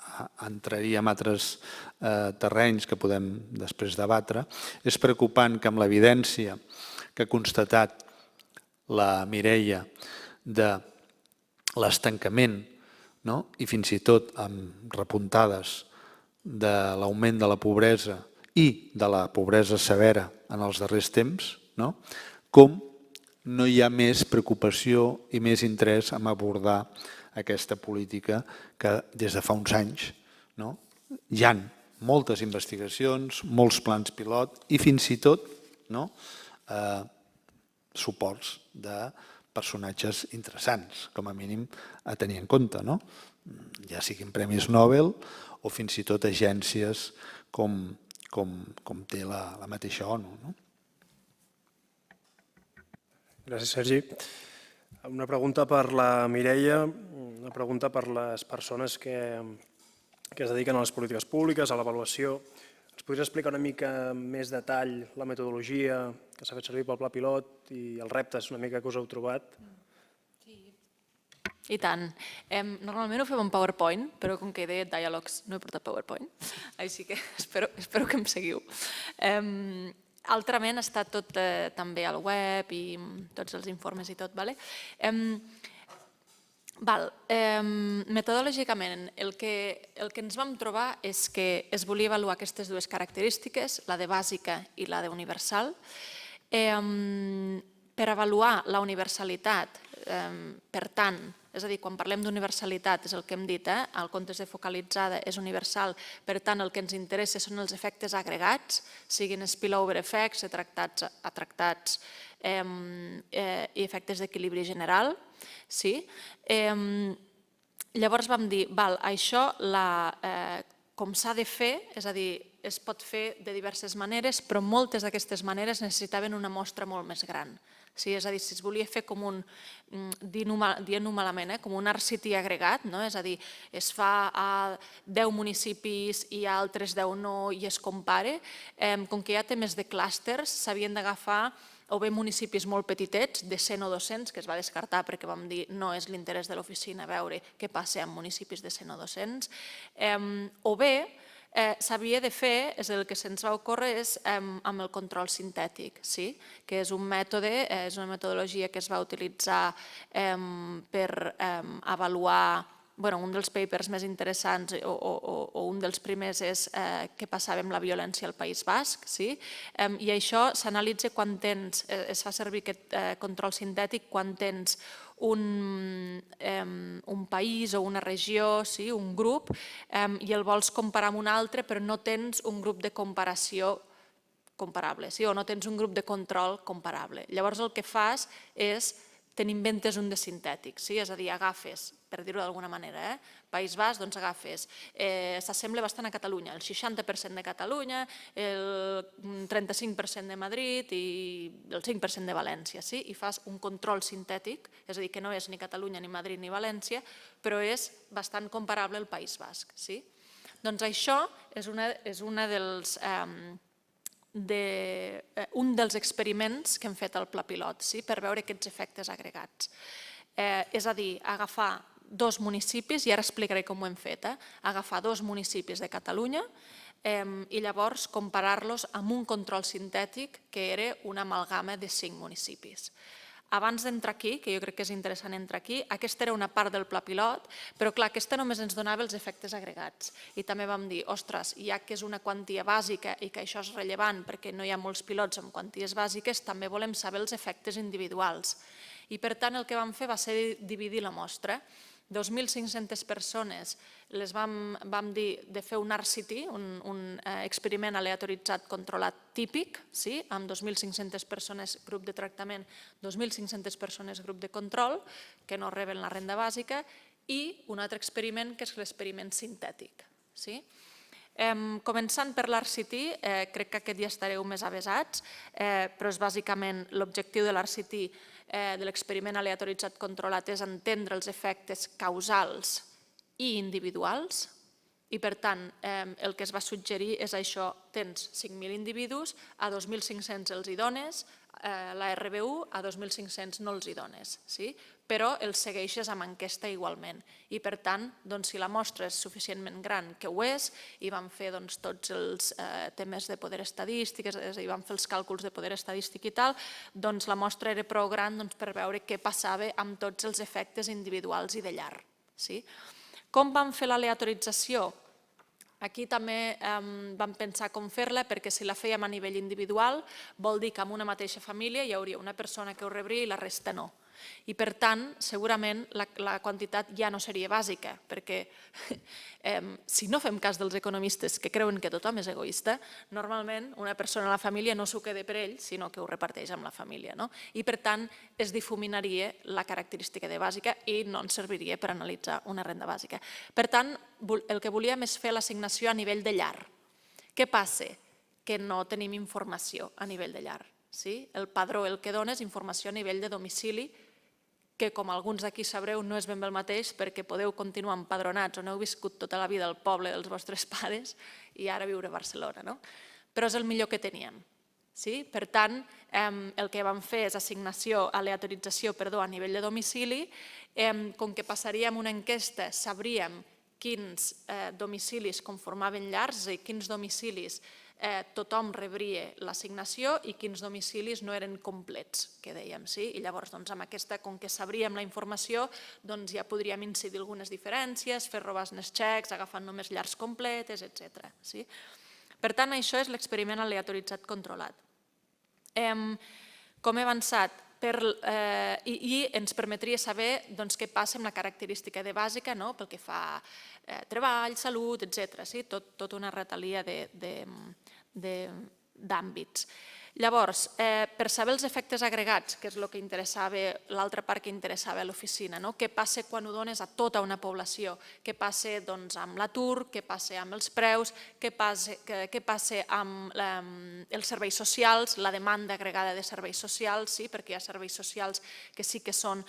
entraria en altres terrenys que podem després debatre, és preocupant que amb l'evidència que ha constatat la Mireia de l'estancament i fins i tot amb repuntades de l'augment de la pobresa i de la pobresa severa en els darrers temps, com no hi ha més preocupació i més interès en abordar aquesta política que des de fa uns anys hi ha moltes investigacions, molts plans pilot i fins i tot suports de personatges interessants, com a mínim a tenir en compte, ja siguin premis Nobel o fins i tot agències com té la mateixa ONU. Gràcies, Sergi. Una pregunta per la Mireia, una pregunta per les persones que es dediquen a les polítiques públiques, a l'avaluació. Ens podries explicar una mica més detall la metodologia que s'ha fet servir pel pla pilot i els reptes una mica que us heu trobat? I tant. Normalment ho fem en PowerPoint, però com que he dit diàlegs no he portat PowerPoint, així que espero que em seguiu. Altrament està tot també al web i tots els informes i tot. Metodològicament, el que ens vam trobar és que es volia avaluar aquestes dues característiques, la de bàsica i la d'universal. Per avaluar la universalitat, per tant, és a dir, quan parlem d'universalitat és el que hem dit, el comptes de focalitzada és universal, per tant el que ens interessa són els efectes agregats, siguin spillover effects, atractats i efectes d'equilibri general. Llavors vam dir, això com s'ha de fer, és a dir, es pot fer de diverses maneres, però moltes d'aquestes maneres necessitaven una mostra molt més gran. És a dir, si es volia fer com un, dient-ho malament, com un RCT agregat, és a dir, es fa a 10 municipis i a altres 10 no i es compara, com que hi ha temes de clústers, s'havien d'agafar o bé municipis molt petitets, de 100 o 200, que es va descartar perquè vam dir no és l'interès de l'oficina veure què passa amb municipis de 100 o 200, o bé s'havia de fer, el que se'ns va ocórrer és amb el control sintètic, que és un mètode, és una metodologia que es va utilitzar per avaluar, un dels papers més interessants o un dels primers és què passava amb la violència al País Basc, i això s'analitza quan tens, es fa servir aquest control sintètic quan tens un país o una regió, un grup, i el vols comparar amb un altre, però no tens un grup de comparació comparable, o no tens un grup de control comparable. Llavors el que fas és te n'inventes un de sintètic, és a dir, agafes, per dir-ho d'alguna manera, País Basc, doncs agafes, s'assembla bastant a Catalunya, el 60% de Catalunya, el 35% de Madrid i el 5% de València, i fas un control sintètic, és a dir, que no és ni Catalunya, ni Madrid, ni València, però és bastant comparable al País Basc. Doncs això és un dels experiments que hem fet al pla pilot per veure aquests efectes agregats. És a dir, agafar 2 municipis, i ara explicaré com ho hem fet, agafar 2 municipis de Catalunya i llavors comparar-los amb un control sintètic que era una amalgama de 5 municipis. abans d'entrar aquí, que jo crec que és interessant entrar aquí, aquesta era una part del pla pilot, però clar, aquesta només ens donava els efectes agregats. I també vam dir, ostres, ja que és una quantia bàsica i que això és rellevant perquè no hi ha molts pilots amb quanties bàsiques, també volem saber els efectes individuals. I per tant el que vam fer va ser dividir la mostra. 2.500 persones les vam dir de fer un RCT, un experiment aleatoritzat controlat típic, amb 2.500 persones grup de tractament, 2.500 persones grup de control, que no reben la renda bàsica, i un altre experiment que és l'experiment sintètic. Començant per l'RCT, crec que aquest ja estareu més avesats, però és bàsicament l'objectiu de l'RCT, de l'experiment aleatoritzat controlat, és entendre els efectes causals i individuals, i per tant el que es va suggerir és això, tens 5.000 individus, a 2.500 els hi dones, la RBU a 2.500 no els hi dones, però els segueixes amb enquesta igualment. I per tant, si la mostra és suficientment gran, que ho és, i vam fer tots els temes de poder estadístic, és a dir, vam fer els càlculs de poder estadístic i tal, doncs la mostra era prou gran per veure què passava amb tots els efectes individuals i de llar. Com vam fer l'aleatorització? Aquí també vam pensar com fer-la, perquè si la fèiem a nivell individual vol dir que en una mateixa família hi hauria una persona que ho rebria i la resta no. I per tant, segurament la quantitat ja no seria bàsica, perquè si no fem cas dels economistes que creuen que tothom és egoista, normalment una persona a la família no s'ho queda per ell, sinó que ho reparteix amb la família. I per tant, es difuminaria la característica de bàsica i no ens serviria per analitzar una renda bàsica. Per tant, el que volíem és fer l'assignació a nivell de llar. Què passa? Que no tenim informació a nivell de llar. El padró el que dona és informació a nivell de domicili, que com alguns d'aquí sabreu no és ben bé el mateix perquè podeu continuar empadronats o no heu viscut tota la vida al poble dels vostres pares i ara viure a Barcelona. Però és el millor que teníem. Per tant, el que vam fer és aleatorització a nivell de domicili. Com que passaríem una enquesta, sabríem quins domicilis conformaven llars, és a dir, quins domicilis tothom rebria l'assignació i quins domicilis no eren complets, que dèiem. I llavors, amb aquesta, com que sabríem la informació, ja podríem incidir algunes diferències, fer robasnes xecs, agafant només llars completes, etc. Per tant, això és l'experiment aleatoritzat controlat. Com he avançat, i ens permetria saber què passa amb la característica de bàsica pel que fa a treball, salut, etc. Tota una retalia d'àmbits. Llavors, per saber els efectes agregats, que és el que interessava, l'altra part que interessava a l'oficina, què passa quan ho dones a tota una població? Què passa amb l'atur? Què passa amb els preus? Què passa amb els serveis socials, la demanda agregada de serveis socials, perquè hi ha serveis socials que sí que són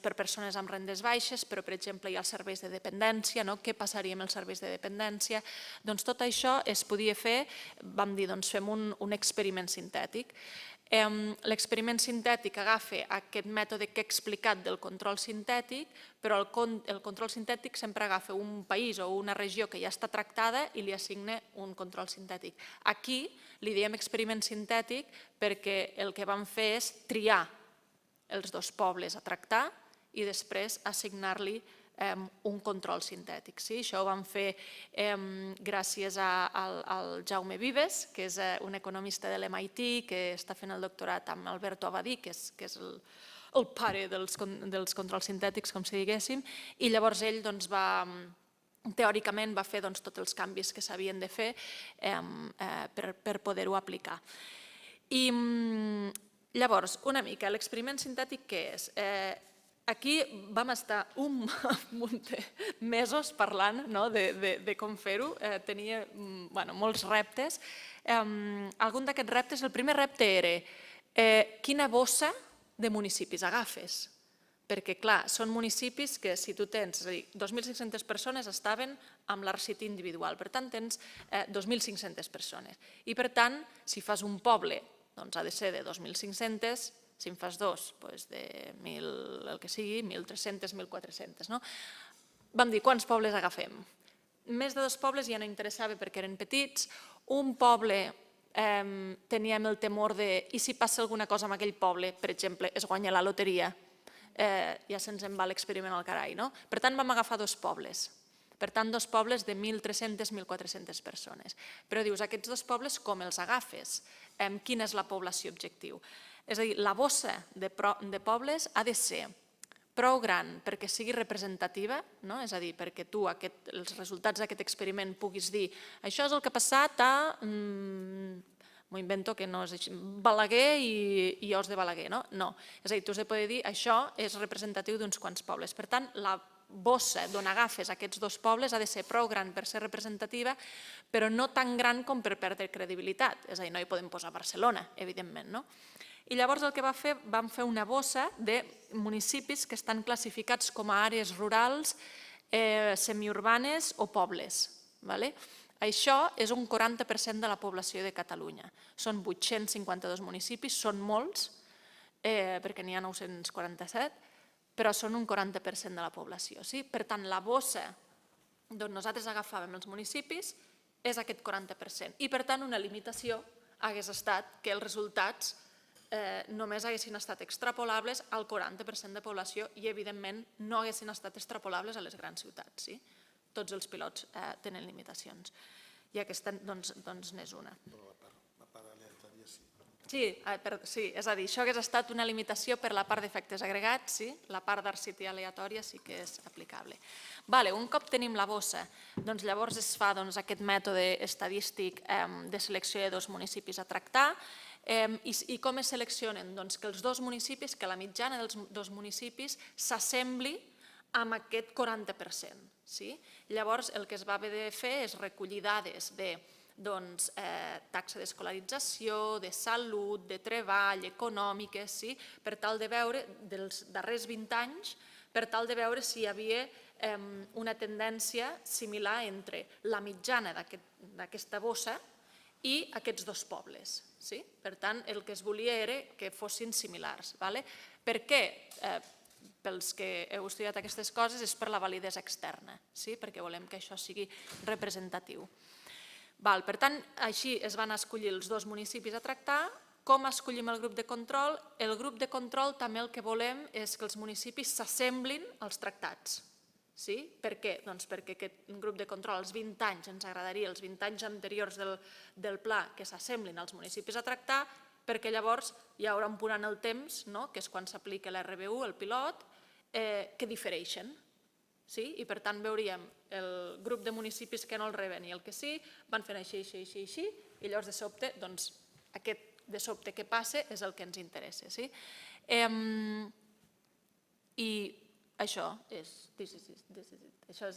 per persones amb rendes baixes, però, per exemple, hi ha els serveis de dependència. Què passaria amb els serveis de dependència? Doncs tot això es podia fer, vam dir, fem un experiment sintètic. L'experiment sintètic agafa aquest mètode que he explicat del control sintètic, però el control sintètic sempre agafa un país o una regió que ja està tractada i li assigna un control sintètic. Aquí li diem experiment sintètic perquè el que vam fer és triar els dos pobles a tractar i després assignar-li un control sintètic. Això ho vam fer gràcies al Jaume Vives, que és un economista de l'MIT, que està fent el doctorat amb Alberto Abadí, que és el pare dels controls sintètics, com si diguéssim, i llavors ell teòricament va fer tots els canvis que s'havien de fer per poder-ho aplicar. I llavors, una mica, l'experiment sintètic què és? Aquí vam estar un munt de mesos parlant de com fer-ho, tenia molts reptes. Algun d'aquests reptes, el primer repte era quina bossa de municipis agafes? Perquè, clar, són municipis que si tu tens, és a dir, 2.500 persones estaven amb l'RCT individual, per tant tens 2.500 persones. I per tant, si fas un poble, doncs ha de ser de 2.500, si en fas dos, de 1.000, el que sigui, 1.300, 1.400. Vam dir, quants pobles agafem? Més de 2 pobles ja no interessava perquè eren petits. Un poble teníem el temor de i si passa alguna cosa en aquell poble, per exemple, es guanya la loteria, ja se'ns en va l'experiment al carai, no? Per tant, vam agafar 2 pobles. Per tant, 2 pobles de 1.300, 1.400 persones. Però dius, aquests 2 pobles com els agafes? Quina és la població objectiu? És a dir, la bossa de pobles ha de ser prou gran perquè sigui representativa, és a dir, perquè tu els resultats d'aquest experiment puguis dir això és el que ha passat a, m'ho invento que no és així, Balaguer i Os de Balaguer, no? No, és a dir, tu has de poder dir això és representatiu d'uns quants pobles. Per tant, la bossa d'on agafes aquests 2 pobles ha de ser prou gran per ser representativa, però no tan gran com per perdre credibilitat. És a dir, no hi podem posar Barcelona, evidentment, no? I llavors el que vam fer una bossa de municipis que estan classificats com a àrees rurals, semiurbanes o pobles. Això és un 40% de la població de Catalunya. Són 852 municipis, són molts, perquè n'hi ha 947, però són un 40% de la població. Per tant, la bossa d'on nosaltres agafàvem els municipis és aquest 40%. I per tant, una limitació hagués estat que els resultats només haguessin estat extrapolables al 40% de població i, evidentment, no haguessin estat extrapolables a les grans ciutats. Tots els pilots tenen limitacions. I aquesta, doncs, n'és una. Però la part aleatòria sí. Sí, és a dir, això hagués estat una limitació per la part d'efectes agregats, sí, la part d'arcity aleatòria sí que és aplicable. Un cop tenim la bossa, doncs llavors es fa aquest mètode estadístic de selecció de 2 municipis a tractar. I com es seleccionen? Doncs que els 2 municipis, que la mitjana dels 2 municipis s'assembli amb aquest 40%. Llavors, el que es va haver de fer és recollir dades de taxa d'escolarització, de salut, de treball, econòmiques, per tal de veure, dels darrers 20 anys, per tal de veure si hi havia una tendència similar entre la mitjana d'aquesta bossa i aquests 2 pobles. Per tant, el que es volia era que fossin similars. Per què? Pels que heu estudiat aquestes coses és per la validesa externa, perquè volem que això sigui representatiu. Per tant, així es van escollir els 2 municipis a tractar. Com escollim el grup de control? El grup de control també el que volem és que els municipis s'assemblin als tractats. Per què? Doncs perquè aquest grup de control, als 20 anys, ens agradaria, els 20 anys anteriors del pla, que s'assemblin als municipis a tractar, perquè llavors hi haurà un punt en el temps, que és quan s'aplica l'RBU, el pilot, que difereixen. I per tant veuríem el grup de municipis que no el reben i el que sí, van fent així, i llavors de sobte, doncs aquest de sobte que passa és el que ens interessa. I això és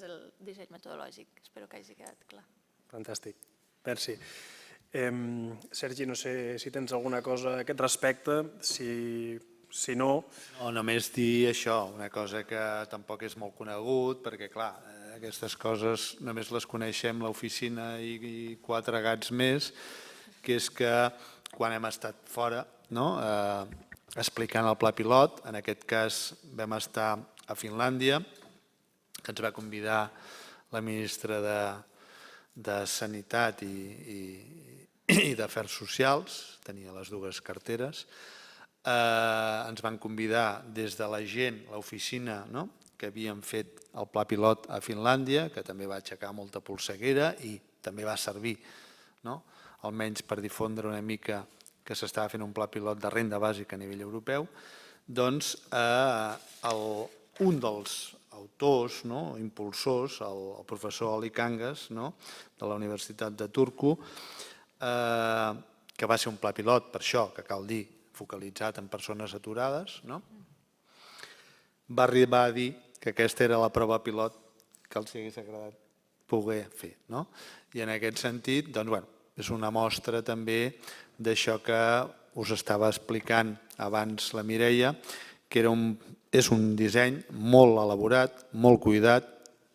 el disseny metodològic. Espero que hagi quedat clar. Fantàstic. Merci. Sergi, no sé si tens alguna cosa a aquest respecte. Si no... No, només dir això, una cosa que tampoc és molt conegut, perquè, clar, aquestes coses només les coneixem l'oficina i 4 gats més, que és que quan hem estat fora, explicant el pla pilot, en aquest cas vam estar a Finlàndia, que ens va convidar la ministra de Sanitat i d'Afers Socials, tenia les 2 carteres. Ens van convidar des de la gent, l'oficina, que havíem fet el pla pilot a Finlàndia, que també va aixecar molta polseguera i també va servir, almenys per difondre una mica que s'estava fent un pla pilot de renda bàsica a nivell europeu, doncs un dels autors, impulsors, el professor Oli Cangas, de la Universitat de Turku, que va ser un pla pilot, per això, que cal dir, focalitzat en persones aturades, va arribar a dir que aquesta era la prova pilot que els hagués agradat poder fer. I en aquest sentit, és una mostra també d'això que us estava explicant abans la Mireia, que és un disseny molt elaborat, molt cuidat,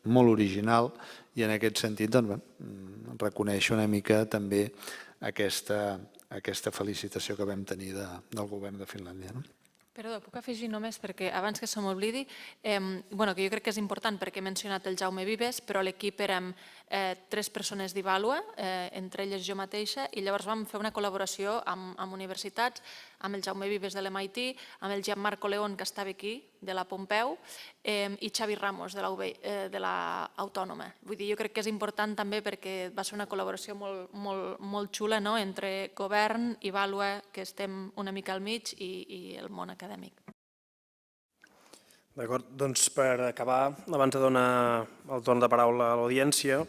molt original, i en aquest sentit reconèixer una mica també aquesta felicitació que vam tenir del govern de Finlàndia. Perdó, puc afegir només perquè abans que se m'oblidi, que jo crec que és important perquè he mencionat el Jaume Vives, però l'equip érem 3 persones d'Ivalua, entre elles jo mateixa, i llavors vam fer una col·laboració amb universitats, amb el Jaume Vives de l'MIT, amb el Gianmarco León, que estava aquí, de la Pompeu, i Xavi Ramos, de l'Autònoma. Vull dir, jo crec que és important també perquè va ser una col·laboració molt xula entre govern, Ivalua, que estem una mica al mig, i el món acadèmic. D'acord, doncs per acabar, abans de donar el torn de paraula a l'audiència,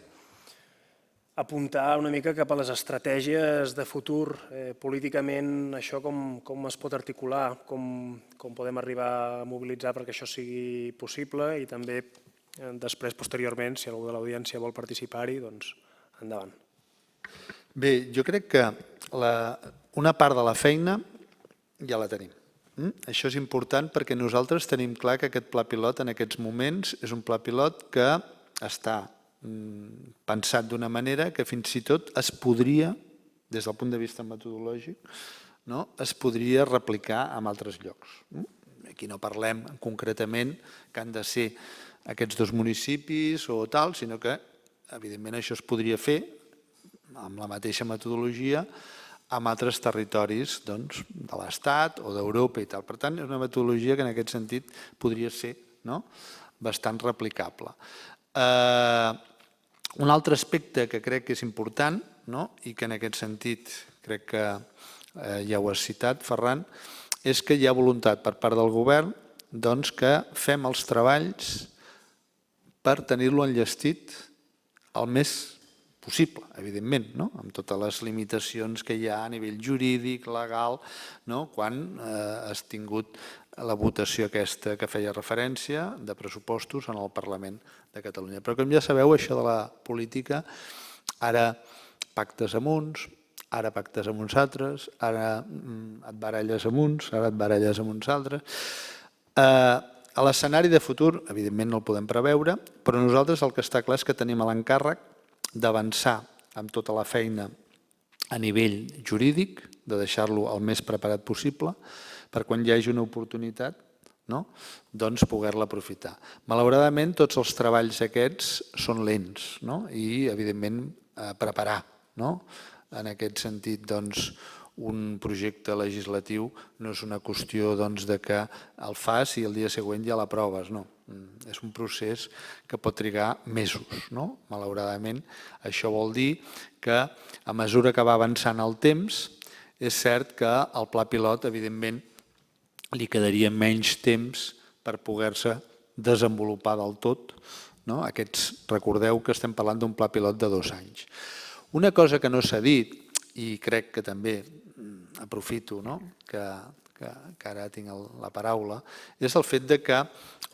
apuntar una mica cap a les estratègies de futur. Políticament això com es pot articular, com podem arribar a mobilitzar perquè això sigui possible i també després, posteriorment, si algú de l'audiència vol participar-hi, doncs endavant. Bé, jo crec que una part de la feina ja la tenim. Això és important perquè nosaltres tenim clar que aquest pla pilot en aquests moments és un pla pilot que està pensat d'una manera que fins i tot es podria, des del punt de vista metodològic, es podria replicar en altres llocs. Aquí no parlem concretament que han de ser aquests 2 municipis o tal, sinó que, evidentment, això es podria fer amb la mateixa metodologia amb altres territoris de l'Estat o d'Europa i tal. Per tant, és una metodologia que en aquest sentit podria ser bastant replicable. Un altre aspecte que crec que és important i que en aquest sentit crec que ja ho has citat, Ferran, és que hi ha voluntat per part del govern que fem els treballs per tenir-lo enllestit el més possible, evidentment, amb totes les limitacions que hi ha a nivell jurídic, legal, quan has tingut la votació aquesta que feia referència de pressupostos en el Parlament de Catalunya. Però com ja sabeu, això de la política, ara pactes amb uns, ara pactes amb uns altres, ara et baralles amb uns, ara et baralles amb uns altres. A l'escenari de futur, evidentment no el podem preveure, però nosaltres el que està clar és que tenim l'encàrrec d'avançar amb tota la feina a nivell jurídic, de deixar-lo el més preparat possible, per quan hi hagi una oportunitat, poder-la aprofitar. Malauradament, tots els treballs aquests són lents i, evidentment, preparar. En aquest sentit, un projecte legislatiu no és una qüestió de que el fas i el dia següent ja l'aproves, no. És un procés que pot trigar mesos. Malauradament, això vol dir que a mesura que va avançant el temps, és cert que al pla pilot, evidentment, li quedaria menys temps per poder-se desenvolupar del tot. Recordeu que estem parlant d'un pla pilot de 2 anys. Una cosa que no s'ha dit, i crec que també aprofito que ara tinc la paraula, és el fet que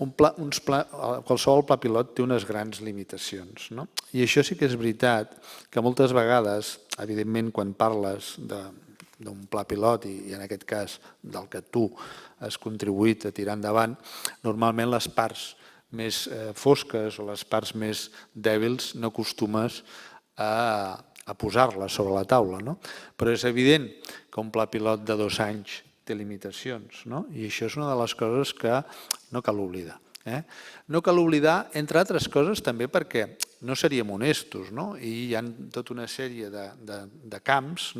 qualsevol pla pilot té unes grans limitacions. I això sí que és veritat que moltes vegades, evidentment, quan parles d'un pla pilot, i en aquest cas del que tu has contribuït a tirar endavant, normalment les parts més fosques o les parts més dèbils no acostumes a posar-les sobre la taula. Però és evident que un pla pilot de 2 anys té limitacions, i això és una de les coses que no cal oblidar. No cal oblidar, entre altres coses, també perquè no seríem honestos, i hi ha tota una sèrie de camps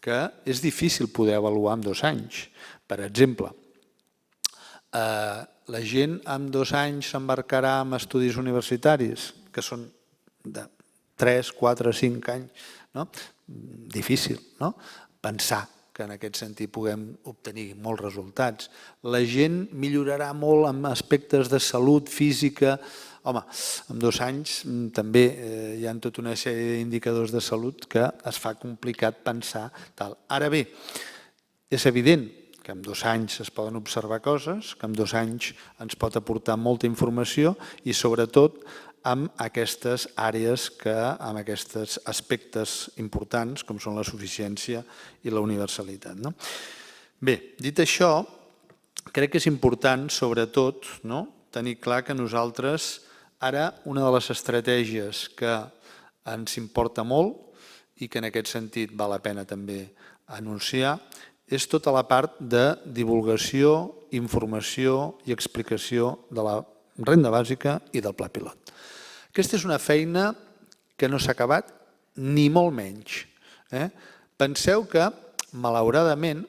que és difícil poder avaluar en 2 anys. Per exemple, la gent en 2 anys s'embarcarà en estudis universitaris, que són de 3, 4, 5 anys. Difícil pensar que en aquest sentit puguem obtenir molts resultats. La gent millorarà molt en aspectes de salut física. Home, en 2 anys també hi ha tota una sèrie d'indicadors de salut que es fa complicat pensar tal. Ara bé, és evident que en 2 anys es poden observar coses, que en 2 anys ens pot aportar molta informació i sobretot amb aquestes àrees, amb aquests aspectes importants com són la suficiència i la universalitat. Bé, dit això, crec que és important, sobretot, tenir clar que nosaltres ara una de les estratègies que ens importa molt i que en aquest sentit val la pena també anunciar és tota la part de divulgació, informació i explicació de la renda bàsica i del pla pilot. Aquesta és una feina que no s'ha acabat, ni molt menys. Penseu que, malauradament,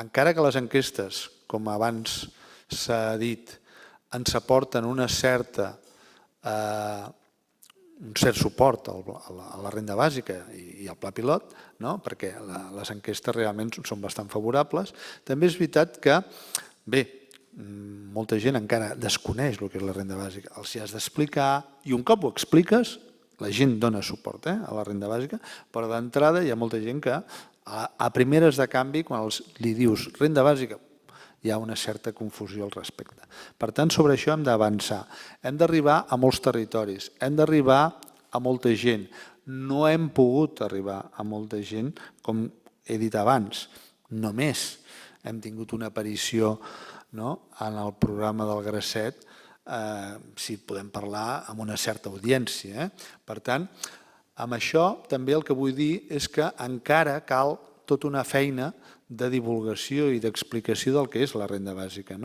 encara que les enquestes, com abans s'ha dit, ens aporten un cert suport a la renda bàsica i al pla pilot, perquè les enquestes realment són bastant favorables, també és veritat que, bé, molta gent encara desconeix el que és la renda bàsica. Els hi has d'explicar i un cop ho expliques, la gent dona suport a la renda bàsica, però d'entrada hi ha molta gent que a primeres de canvi, quan li dius renda bàsica, hi ha una certa confusió al respecte. Per tant, sobre això hem d'avançar. Hem d'arribar a molts territoris, hem d'arribar a molta gent. No hem pogut arribar a molta gent, com he dit abans, només hem tingut una aparició en el programa del Grasset, si podem parlar amb una certa audiència. Per tant, amb això també el que vull dir és que encara cal tota una feina de divulgació i d'explicació del que és la renda bàsica.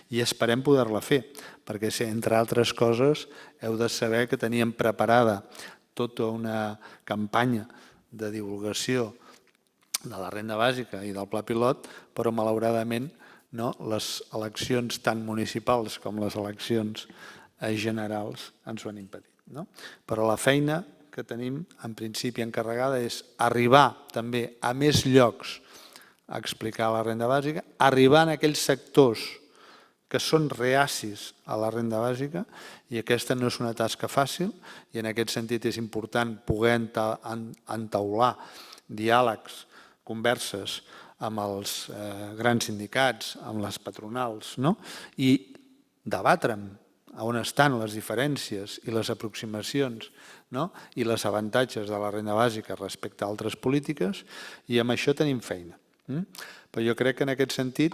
I esperem poder-la fer, perquè, entre altres coses, heu de saber que teníem preparada tota una campanya de divulgació de la renda bàsica i del pla pilot, però malauradament les eleccions tant municipals com les eleccions generals ens ho han impedit. Però la feina que tenim en principi encarregada és arribar també a més llocs a explicar la renda bàsica, arribar en aquells sectors que són reacis a la renda bàsica, i aquesta no és una tasca fàcil, i en aquest sentit és important poder entaular diàlegs, converses amb els grans sindicats, amb les patronals, i debatre'm on estan les diferències i les aproximacions i els avantatges de la renda bàsica respecte a altres polítiques, i amb això tenim feina. Però jo crec que en aquest sentit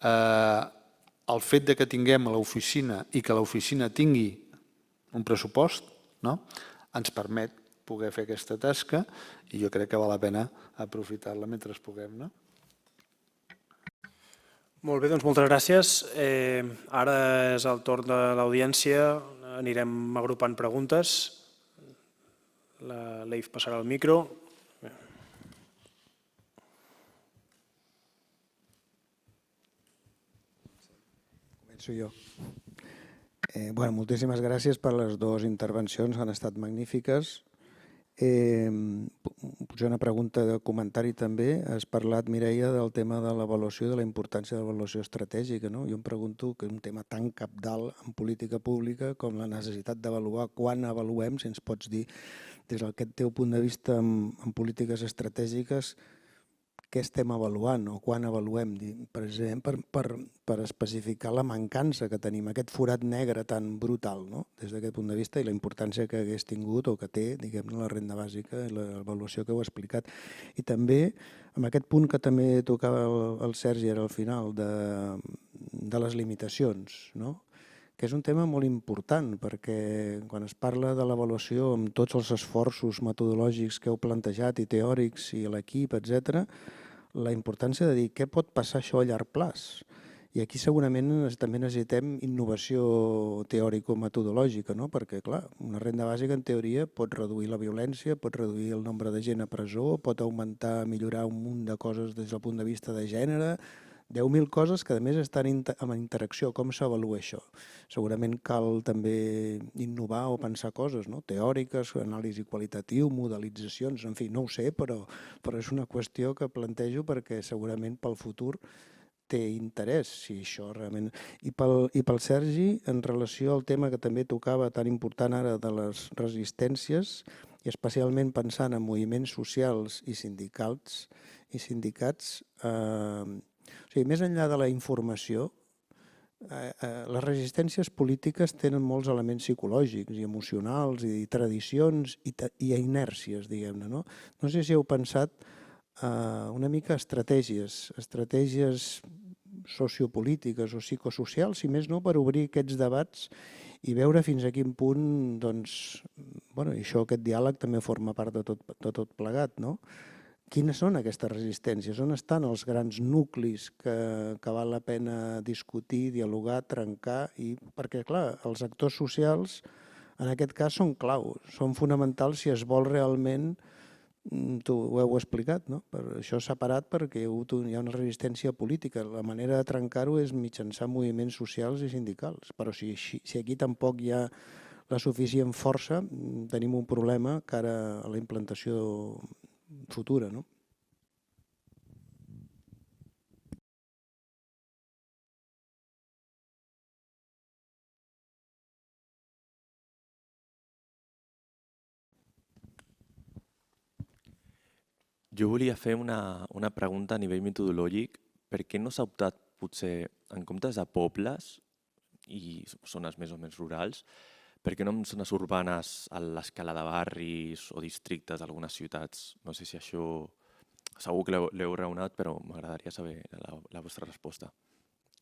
el fet que tinguem l'oficina i que l'oficina tingui un pressupost ens permet poder fer aquesta tasca, i jo crec que val la pena aprofitar-la mentre puguem. Molt bé, doncs moltes gràcies. Ara és el torn de l'audiència. Anirem agrupant preguntes. La Leif passarà el micro. Començo jo. Moltíssimes gràcies per les dues intervencions, han estat magnífiques. Potser una pregunta de comentari també. Has parlat, Mireia, del tema de l'avaluació i de la importància de l'avaluació estratègica. Jo em pregunto que un tema tan cabdal en política pública com la necessitat d'avaluar quan avaluem, si ens pots dir, des d'aquest teu punt de vista en polítiques estratègiques, què estem avaluant o quan avaluem, precisament per especificar la mancança que tenim, aquest forat negre tan brutal des d'aquest punt de vista i la importància que hagués tingut o que té, diguem-ne, la renda bàsica i l'avaluació que heu explicat. I també, amb aquest punt que també tocava el Sergi ara al final, de les limitacions, que és un tema molt important, perquè quan es parla de l'avaluació amb tots els esforços metodològics que heu plantejat i teòrics i l'equip, etc., la importància de dir què pot passar això a llarg plaç. I aquí segurament també necessitem innovació teòrico-metodològica, perquè, clar, una renda bàsica en teoria pot reduir la violència, pot reduir el nombre de gent a presó, pot augmentar, millorar un munt de coses des del punt de vista de gènere, 10.000 coses que a més estan en interacció. Com s'avalua això? Segurament cal també innovar o pensar coses teòriques, anàlisi qualitatiu, modelitzacions, en fi, no ho sé, però és una qüestió que plantejo perquè segurament pel futur té interès, si això realment... I pel Sergi, en relació al tema que també tocava tan important ara de les resistències, i especialment pensant en moviments socials i sindicats, o sigui, més enllà de la informació, les resistències polítiques tenen molts elements psicològics i emocionals i tradicions i inèrcies, diguem-ne. No sé si heu pensat una mica estratègies sociopolítiques o psicosocials, si més no, per obrir aquests debats i veure fins a quin punt, doncs, i això, aquest diàleg també forma part de tot plegat, no? Quines són aquestes resistències? On estan els grans nuclis que val la pena discutir, dialogar, trencar? Perquè, clar, els actors socials En aquest cas són clau, són fonamentals si es vol realment, tu ho heu explicat, no? Per això separat perquè hi ha una resistència política. La manera de trencar-ho és mitjançant moviments socials i sindicals, però si aquí tampoc hi ha la suficient força, tenim un problema cara a la implantació futura, no? Jo volia fer una pregunta a nivell metodològic. Per què no s'ha optat, potser, en comptes de pobles i zones més o menys rurals, per què no en zones urbanes a l'escala de barris o districtes d'algunes ciutats? No sé si això... Segur que l'heu raonat, però m'agradaria saber la vostra resposta.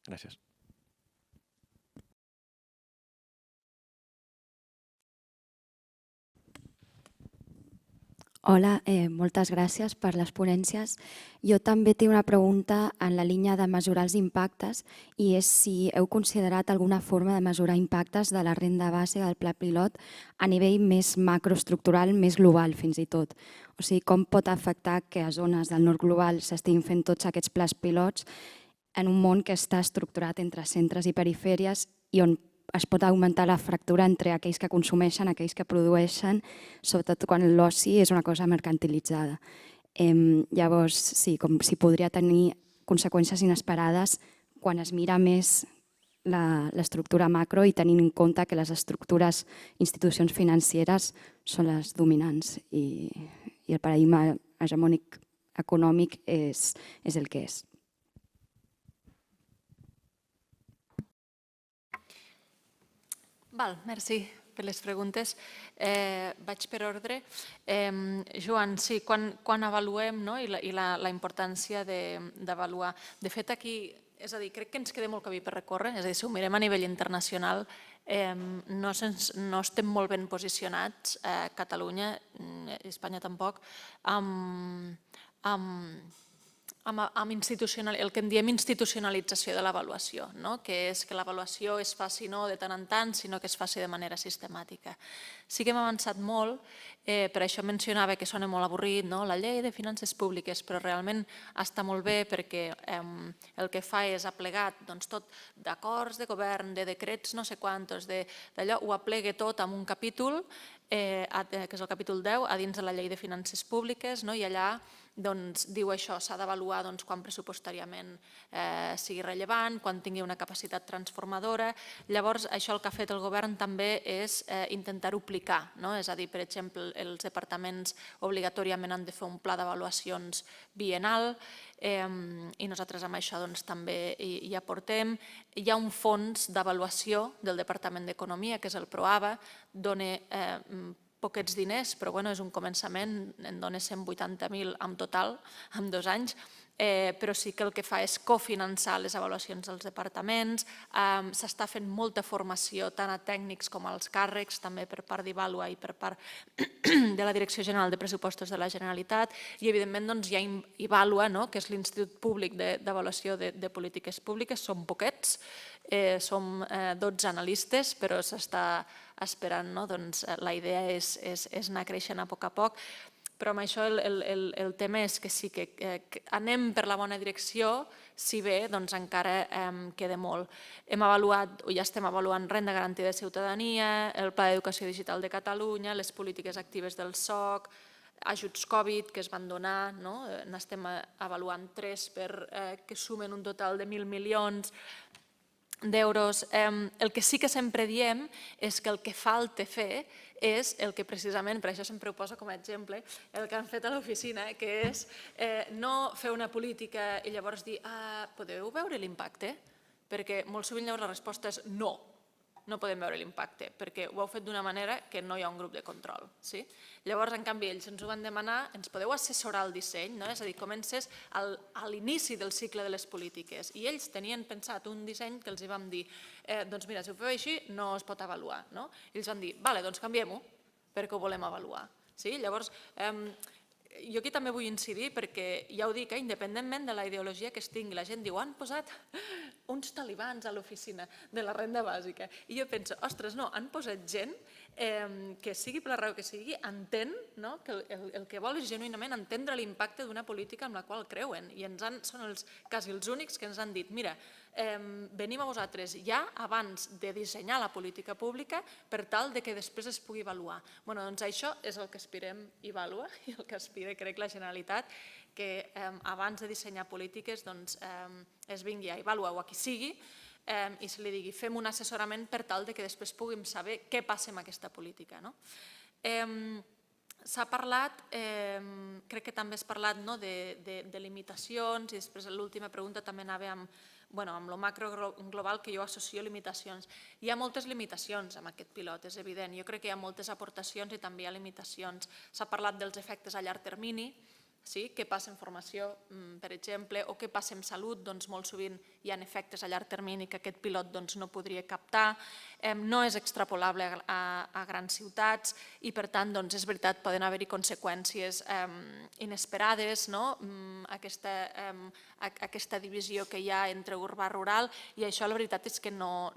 Gràcies. Hola, moltes gràcies per les ponències. Jo també tinc una pregunta en la línia de mesurar els impactes i és si heu considerat alguna forma de mesurar impactes de la renda base del pla pilot a nivell més macroestructural, més global fins i tot. O sigui, com pot afectar que a zones del nord global s'estiguin fent tots aquests plans pilots en un món que està estructurat entre centres i perifèries i on es pot augmentar la fractura entre aquells que consumeixen, aquells que produeixen, sobretot quan l'oci és una cosa mercantilitzada. Llavors, sí, com si podria tenir conseqüències inesperades quan es mira més l'estructura macro i tenint en compte que les estructures, institucions financeres són les dominants i el paradigma hegemònic econòmic és el que és. Val, merci per les preguntes. Vaig per ordre. Joan, sí, quan avaluem i la importància d'avaluar. De fet, aquí, és a dir, crec que ens queda molt camí per recórrer, és a dir, si ho mirem a nivell internacional, no estem molt ben posicionats, Catalunya, Espanya tampoc, amb el que en diem institucionalització de l'avaluació, que és que l'avaluació es faci no de tant en tant, sinó que es faci de manera sistemàtica. Sí que hem avançat molt, per això mencionava que sona molt avorrit, la llei de finances públiques, però realment està molt bé perquè el que fa és aplegar tot d'acords de govern, de decrets no sé quantos, d'allò, ho aplega tot en un capítol, que és el capítol 10, a dins de la llei de finances públiques, i allà diu això, s'ha d'avaluar quan pressupostàriament sigui rellevant, quan tingui una capacitat transformadora. Llavors, això el que ha fet el govern també és intentar-ho aplicar. És a dir, per exemple, els departaments obligatòriament han de fer un pla d'avaluacions biennal i nosaltres amb això també hi aportem. Hi ha un fons d'avaluació del Departament d'Economia, que és el PROAVA, dona poquets diners, però és un començament, en dona 180.000 en total, en 2 anys, però sí que el que fa és cofinançar les avaluacions dels departaments, s'està fent molta formació tant a tècnics com als càrrecs, també per part d'Ivalua i per part de la Direcció General de Pressupostos de la Generalitat, i evidentment hi ha Ivalua, que és l'Institut Públic d'Avaluació de Polítiques Públiques, som poquets, som 12 analistes, però s'està esperant, la idea és anar creixent a poc, però amb això el tema és que sí que anem per la bona direcció, si bé encara queda molt. Hem avaluat, o ja estem avaluant renda garantida de ciutadania, el Pla d'Educació Digital de Catalunya, les polítiques actives del SOC, ajuts Covid que es van donar, n'estem avaluant 3 que sumen un total de 1.000 milions d'euros. El que sí que sempre diem és que el que falta fer és el que precisament, per això sempre ho poso com a exemple, el que han fet a l'oficina, que és no fer una política i llavors dir podeu veure l'impacte? Perquè molt sovint llavors la resposta és no, no podem veure l'impacte, perquè ho heu fet d'una manera que no hi ha un grup de control. Llavors, en canvi, ells ens ho van demanar, ens podeu assessorar el disseny, és a dir, comences a l'inici del cicle de les polítiques, i ells tenien pensat un disseny que els vam dir, doncs mira, si ho feu així no es pot avaluar. I ells van dir, vale, doncs canviem-ho, perquè ho volem avaluar. Llavors, jo aquí també vull incidir perquè, ja ho dic, independentment de la ideologia que es tingui, la gent diu, han posat uns talibans a l'oficina de la renda bàsica. I jo penso, ostres, no, han posat gent que sigui per la raó que sigui, entén que el que vol és genuïnament entendre l'impacte d'una política amb la qual creuen. I són quasi els únics que ens han dit, mira, venim a vosaltres ja abans de dissenyar la política pública per tal de que després es pugui avaluar. Doncs això és el que aspirem i Valua i el que aspira, crec, la Generalitat, que abans de dissenyar polítiques es vingui a Valua o a qui sigui i se li digui fem un assessorament per tal que després puguem saber què passa amb aquesta política. S'ha parlat, crec que també has parlat de limitacions i després l'última pregunta també anava amb el macro global que jo associo limitacions. Hi ha moltes limitacions amb aquest pilot, és evident. Jo crec que hi ha moltes aportacions i també hi ha limitacions. S'ha parlat dels efectes a llarg termini, què passa en formació, per exemple, o què passa en salut, doncs molt sovint hi ha efectes a llarg termini que aquest pilot no podria captar, no és extrapolable a grans ciutats i per tant és veritat, poden haver-hi conseqüències inesperades, aquesta divisió que hi ha entre urbà-rural i això la veritat és que no,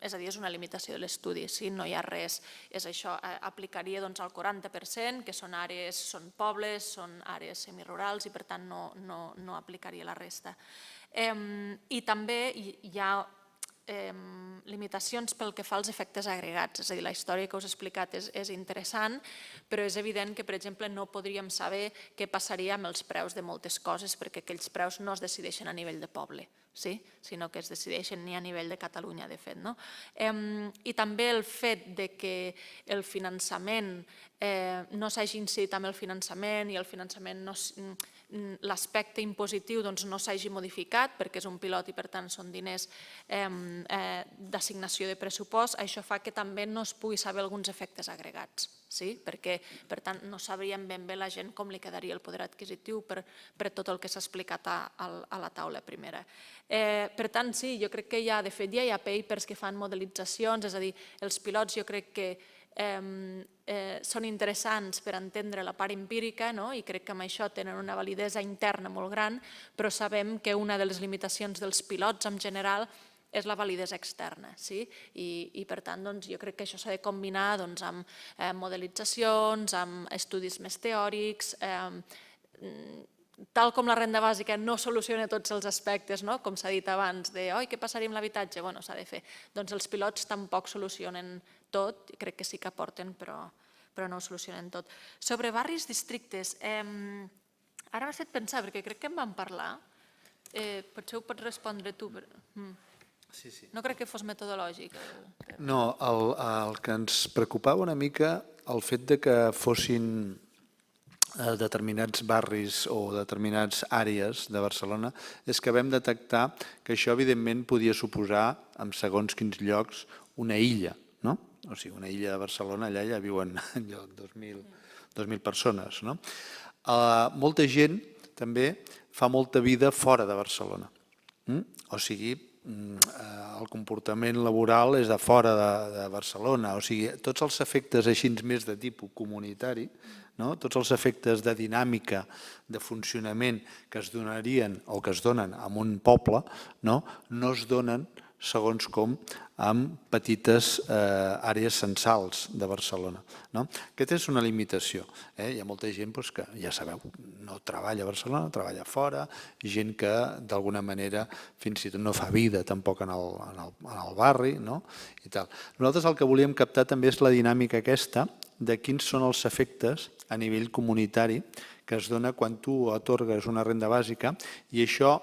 és a dir, és una limitació de l'estudi, no hi ha res, és això, aplicaria al 40%, que són àrees, són pobles, són àrees semirurals i per tant no aplicaria la resta. I també hi ha limitacions pel que fa als efectes agregats, és a dir, la història que us he explicat és interessant, però és evident que, per exemple, no podríem saber què passaria amb els preus de moltes coses perquè aquells preus no es decideixen a nivell de poble, sinó que es decideixen a nivell de Catalunya, de fet. I també el fet que el finançament no s'hagi incidit amb el finançament i el finançament l'aspecte impositiu no s'hagi modificat perquè és un pilot i per tant són diners d'assignació de pressupost, això fa que també no es pugui saber alguns efectes agregats, perquè per tant no sabríem ben bé la gent com li quedaria el poder adquisitiu per tot el que s'ha explicat a la taula primera. Per tant, sí, jo crec que de fet ja hi ha papers que fan modelitzacions, és a dir, els pilots jo crec que són interessants per entendre la part empírica i crec que amb això tenen una validesa interna molt gran, però sabem que una de les limitacions dels pilots en general és la validesa externa. I per tant jo crec que això s'ha de combinar amb modelitzacions, amb estudis més teòrics, tal com la renda bàsica no soluciona tots els aspectes, com s'ha dit abans, de què passaria amb l'habitatge? S'ha de fer. Doncs els pilots tampoc solucionen tot, crec que sí que aporten, però no ho solucionen tot. Sobre barris, districtes, ara m'ha fet pensar, perquè crec que en vam parlar, potser ho pots respondre tu. No crec que fos metodològic. No, el que ens preocupava una mica el fet que fossin determinats barris o determinades àrees de Barcelona és que vam detectar que això evidentment podia suposar, en segons quins llocs, una illa, no? O sigui, una illa de Barcelona, allà ja viuen 2.000 persones, no? Molta gent també fa molta vida fora de Barcelona. O sigui, el comportament laboral és de fora de Barcelona. O sigui, tots els efectes així més de tipus comunitari, tots els efectes de dinàmica, de funcionament que es donarien o que es donen en un poble, no es donen segons com amb petites àrees censals de Barcelona. Aquesta és una limitació. Hi ha molta gent que, ja sabeu, no treballa a Barcelona, treballa fora, gent que d'alguna manera fins i tot no fa vida tampoc en el barri. Nosaltres el que volíem captar també és la dinàmica aquesta de quins són els efectes a nivell comunitari que es dona quan tu atorgues una renda bàsica i això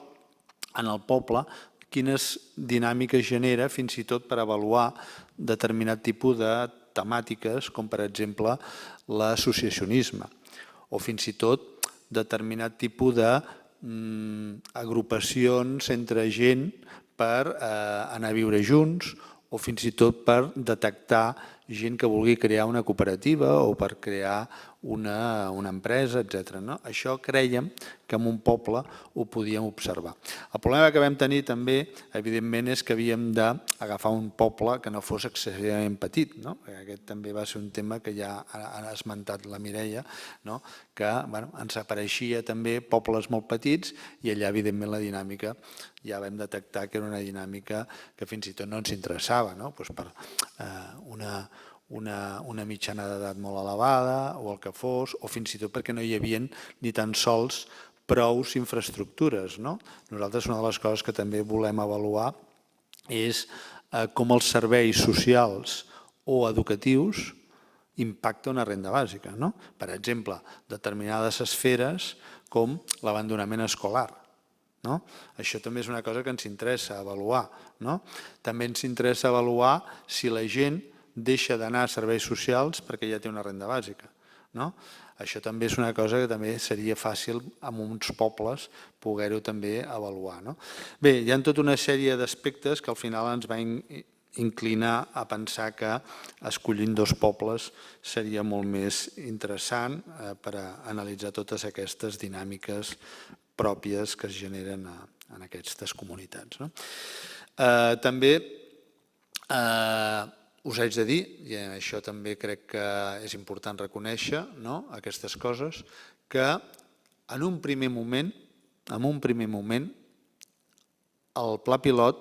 en el poble quines dinàmiques genera fins i tot per avaluar determinat tipus de temàtiques com per exemple l'associacionisme o fins i tot determinat tipus d'agrupacions entre gent per anar a viure junts o fins i tot per detectar gent que vulgui crear una cooperativa o per crear una empresa, etc. Això creiem que en un poble ho podíem observar. El problema que vam tenir també, evidentment, és que havíem d'agafar un poble que no fos excessivament petit. Aquest també va ser un tema que ja ha esmentat la Mireia, que ens apareixia també pobles molt petits i allà, evidentment, la dinàmica ja vam detectar que era una dinàmica que fins i tot no ens interessava, per una mitjana d'edat molt elevada o el que fos, o fins i tot perquè no hi havia ni tan sols prous infraestructures. Nosaltres una de les coses que també volem avaluar és com els serveis socials o educatius impacta una renda bàsica. Per exemple, determinades esferes com l'abandonament escolar. Això també és una cosa que ens interessa avaluar. També ens interessa avaluar si la gent deixa d'anar a serveis socials perquè ja té una renda bàsica. Això també és una cosa que també seria fàcil en uns pobles poder-ho també avaluar. Bé, hi ha tota una sèrie d'aspectes que al final ens va inclinar a pensar que escollint 2 pobles seria molt més interessant per analitzar totes aquestes dinàmiques pròpies que es generen en aquestes comunitats. També us haig de dir, i això també crec que és important reconèixer aquestes coses, que en un primer moment el pla pilot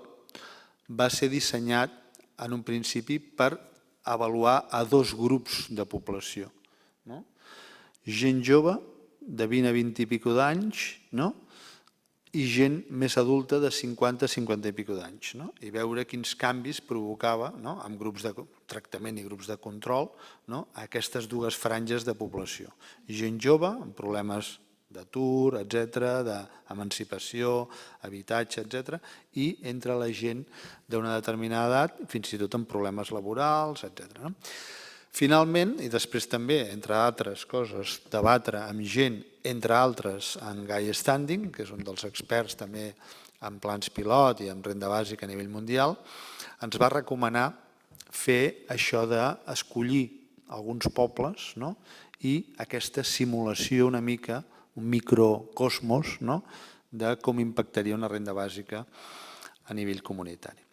va ser dissenyat en un principi per avaluar a 2 grups de població. Gent jove de 20 a 20 i pico d'anys i gent més adulta de 50 a 50 i pico d'anys, i veure quins canvis provocava amb grups de tractament i grups de control aquestes 2 franges de població. Gent jove amb problemes d'atur, etc., d'emancipació, habitatge, etc., i entre la gent d'una determinada edat, fins i tot amb problemes laborals, etc. Finalment, i després també, entre altres coses, debatre amb gent, entre altres en Guy Standing, que és un dels experts també en plans pilot i en renda bàsica a nivell mundial, ens va recomanar fer això d'escollir alguns pobles i aquesta simulació una mica, un microcosmos de com impactaria una renda bàsica a nivell comunitari.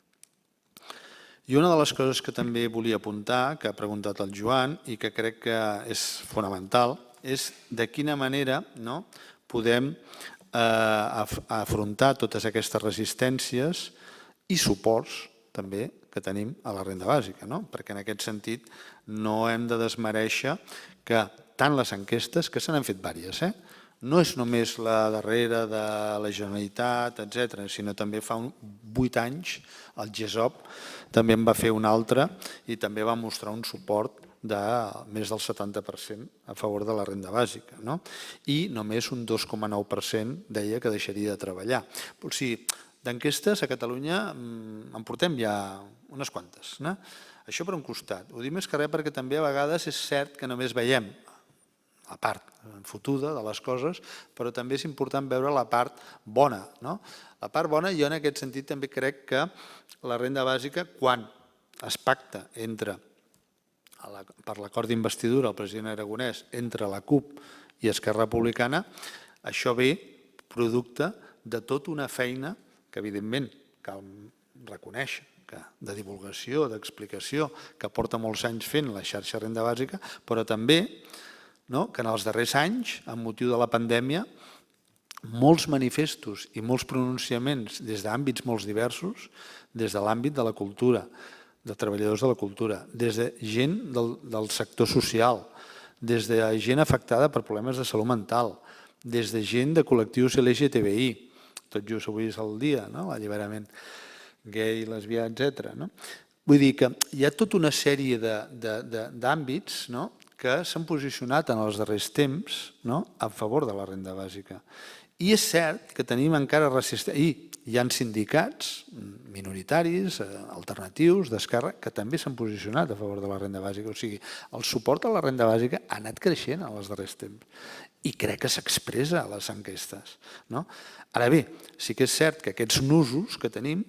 I una de les coses que també volia apuntar, que ha preguntat el Joan i que crec que és fonamental, és de quina manera podem afrontar totes aquestes resistències i suports també que tenim a la renda bàsica, perquè en aquest sentit no hem de desmereixer que tant les enquestes, que se n'han fet diverses, no és només la darrera de la Generalitat, etc., sinó també fa 8 anys el GESOP també en va fer una altra i també va mostrar un suport de més del 70% a favor de la renda bàsica. I només un 2,9% deia que deixaria de treballar. O sigui, d'enquestes a Catalunya en portem ja unes quantes. Això per un costat. Ho dic més que res perquè també a vegades és cert que només veiem la part fotuda de les coses, però també és important veure la part bona. La part bona, jo en aquest sentit també crec que la renda bàsica, quan es pacta per l'acord d'investidura el president Aragonès entre la CUP i Esquerra Republicana, això ve producte de tota una feina que evidentment cal reconèixer, de divulgació, d'explicació, que porta molts anys fent la xarxa renda bàsica, però també que en els darrers anys, amb motiu de la pandèmia, molts manifestos i molts pronunciaments des d'àmbits molt diversos, des de l'àmbit de la cultura, de treballadors de la cultura, des de gent del sector social, des de gent afectada per problemes de salut mental, des de gent de col·lectius LGTBI, tot just avui és el dia, l'alliberament gai, lesbià, etc. Vull dir que hi ha tota una sèrie d'àmbits que s'han posicionat en els darrers temps a favor de la renda bàsica. I és cert que tenim encara resistència, i hi ha sindicats minoritaris, alternatius, d'esquerra, que també s'han posicionat a favor de la renda bàsica. O sigui, el suport a la renda bàsica ha anat creixent en els darrers temps i crec que s'expressa a les enquestes. Ara bé, sí que és cert que aquests nusos que tenim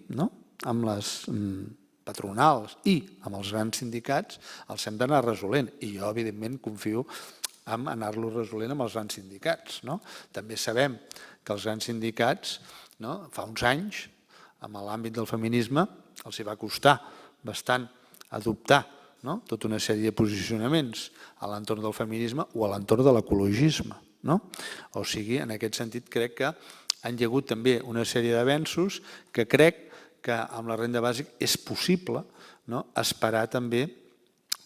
amb les patronals i amb els grans sindicats els hem d'anar resolent. I jo, evidentment, confio amb anar-lo resolent amb els grans sindicats. També sabem que els grans sindicats, fa uns anys, en l'àmbit del feminisme, els hi va costar bastant adoptar tota una sèrie de posicionaments a l'entorn del feminisme o a l'entorn de l'ecologisme. O sigui, en aquest sentit, crec que han hi hagut també una sèrie d'avenços que crec que amb la renda bàsica és possible esperar també.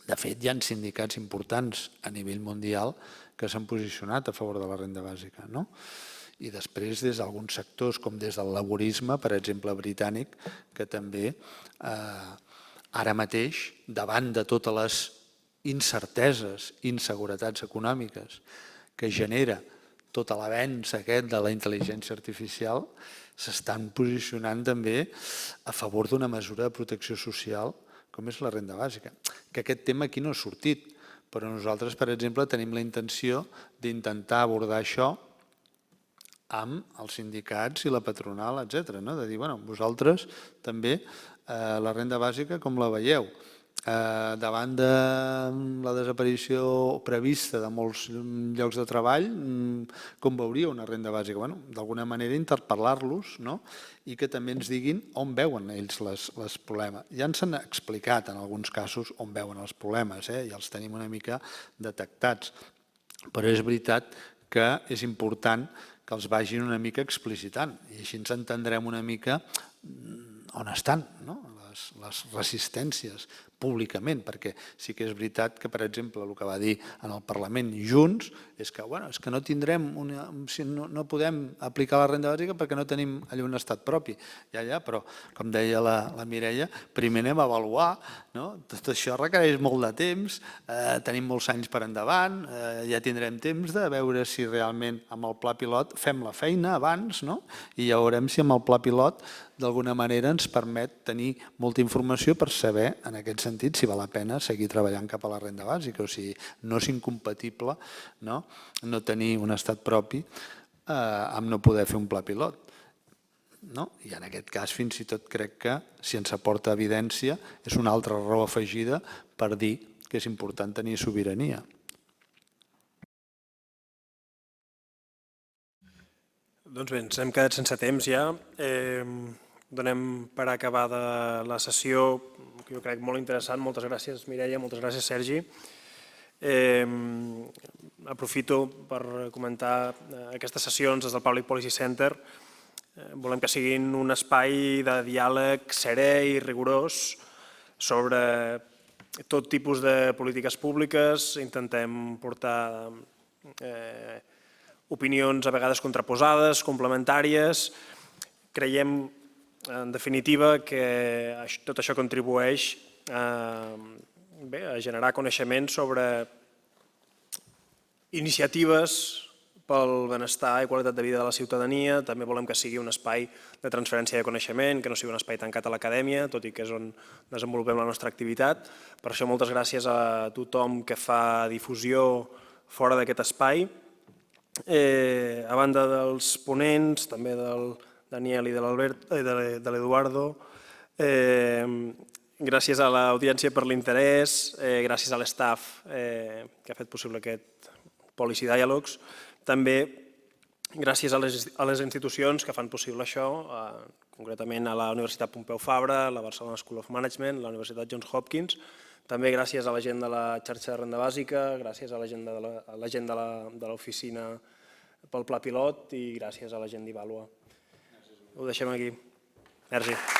De fet, hi ha sindicats importants a nivell mundial que s'han posicionat a favor de la renda bàsica. I després des d'alguns sectors, com des del laborisme, per exemple, britànic, que també ara mateix, davant de totes les incerteses, inseguretats econòmiques que genera tot l'avenç aquest de la intel·ligència artificial, s'estan posicionant també a favor d'una mesura de protecció social com és la renda bàsica. Que aquest tema aquí no ha sortit, però nosaltres, per exemple, tenim la intenció d'intentar abordar això amb els sindicats i la patronal, etc. De dir, vosaltres també la renda bàsica com la veieu? Davant de la desaparició prevista de molts llocs de treball, com veuria una renda bàsica? D'alguna manera interpel·lar-los i que també ens diguin on veuen ells els problemes. Ja ens han explicat en alguns casos on veuen els problemes i els tenim una mica detectats, però és veritat que és important que els vagin una mica explicitant i així ens entendrem una mica on estan les resistències públicament, perquè sí que és veritat que, per exemple, el que va dir en el Parlament Junts és que no tindrem, no podem aplicar la renda bàsica perquè no tenim allà un estat propi. Ja, però, com deia la Mireia, primer anem a avaluar, tot això requereix molt de temps, tenim molts anys per endavant, ja tindrem temps de veure si realment amb el pla pilot fem la feina abans i ja veurem si amb el pla pilot d'alguna manera ens permet tenir molta informació per saber, en aquest sentit, si val la pena seguir treballant cap a la renda bàsica. O sigui, no és incompatible no tenir un estat propi amb no poder fer un pla pilot. I en aquest cas, fins i tot crec que, si ens aporta evidència, és una altra raó afegida per dir que és important tenir sobirania. Doncs bé, ens hem quedat sense temps ja. Donem per acabada la sessió, que jo crec molt interessant. Moltes gràcies, Mireia, moltes gràcies, Sergi. Aprofito per comentar aquestes sessions des del Public Policy Center. Volem que siguin un espai de diàleg serè i rigorós sobre tot tipus de polítiques públiques. Intentem portar opinions a vegades contraposades, complementàries. Creiem, en definitiva, que tot això contribueix a generar coneixement sobre iniciatives pel benestar i qualitat de vida de la ciutadania. També volem que sigui un espai de transferència de coneixement, que no sigui un espai tancat a l'acadèmia, tot i que és on desenvolupem la nostra activitat. Per això, moltes gràcies a tothom que fa difusió fora d'aquest espai. A banda dels ponents, també del Daniel i de l'Eduardo, gràcies a l'audiència per l'interès, gràcies a l'estaf que ha fet possible aquest Policy Dialogues, també gràcies a les institucions que fan possible això, concretament a la Universitat Pompeu Fabra, la Barcelona School of Management, la Universitat Johns Hopkins, també gràcies a la gent de la xarxa de renda bàsica, gràcies a la gent de l'oficina pel Pla Pilot i gràcies a la gent d'Ivalua. Ho deixem aquí. Merci.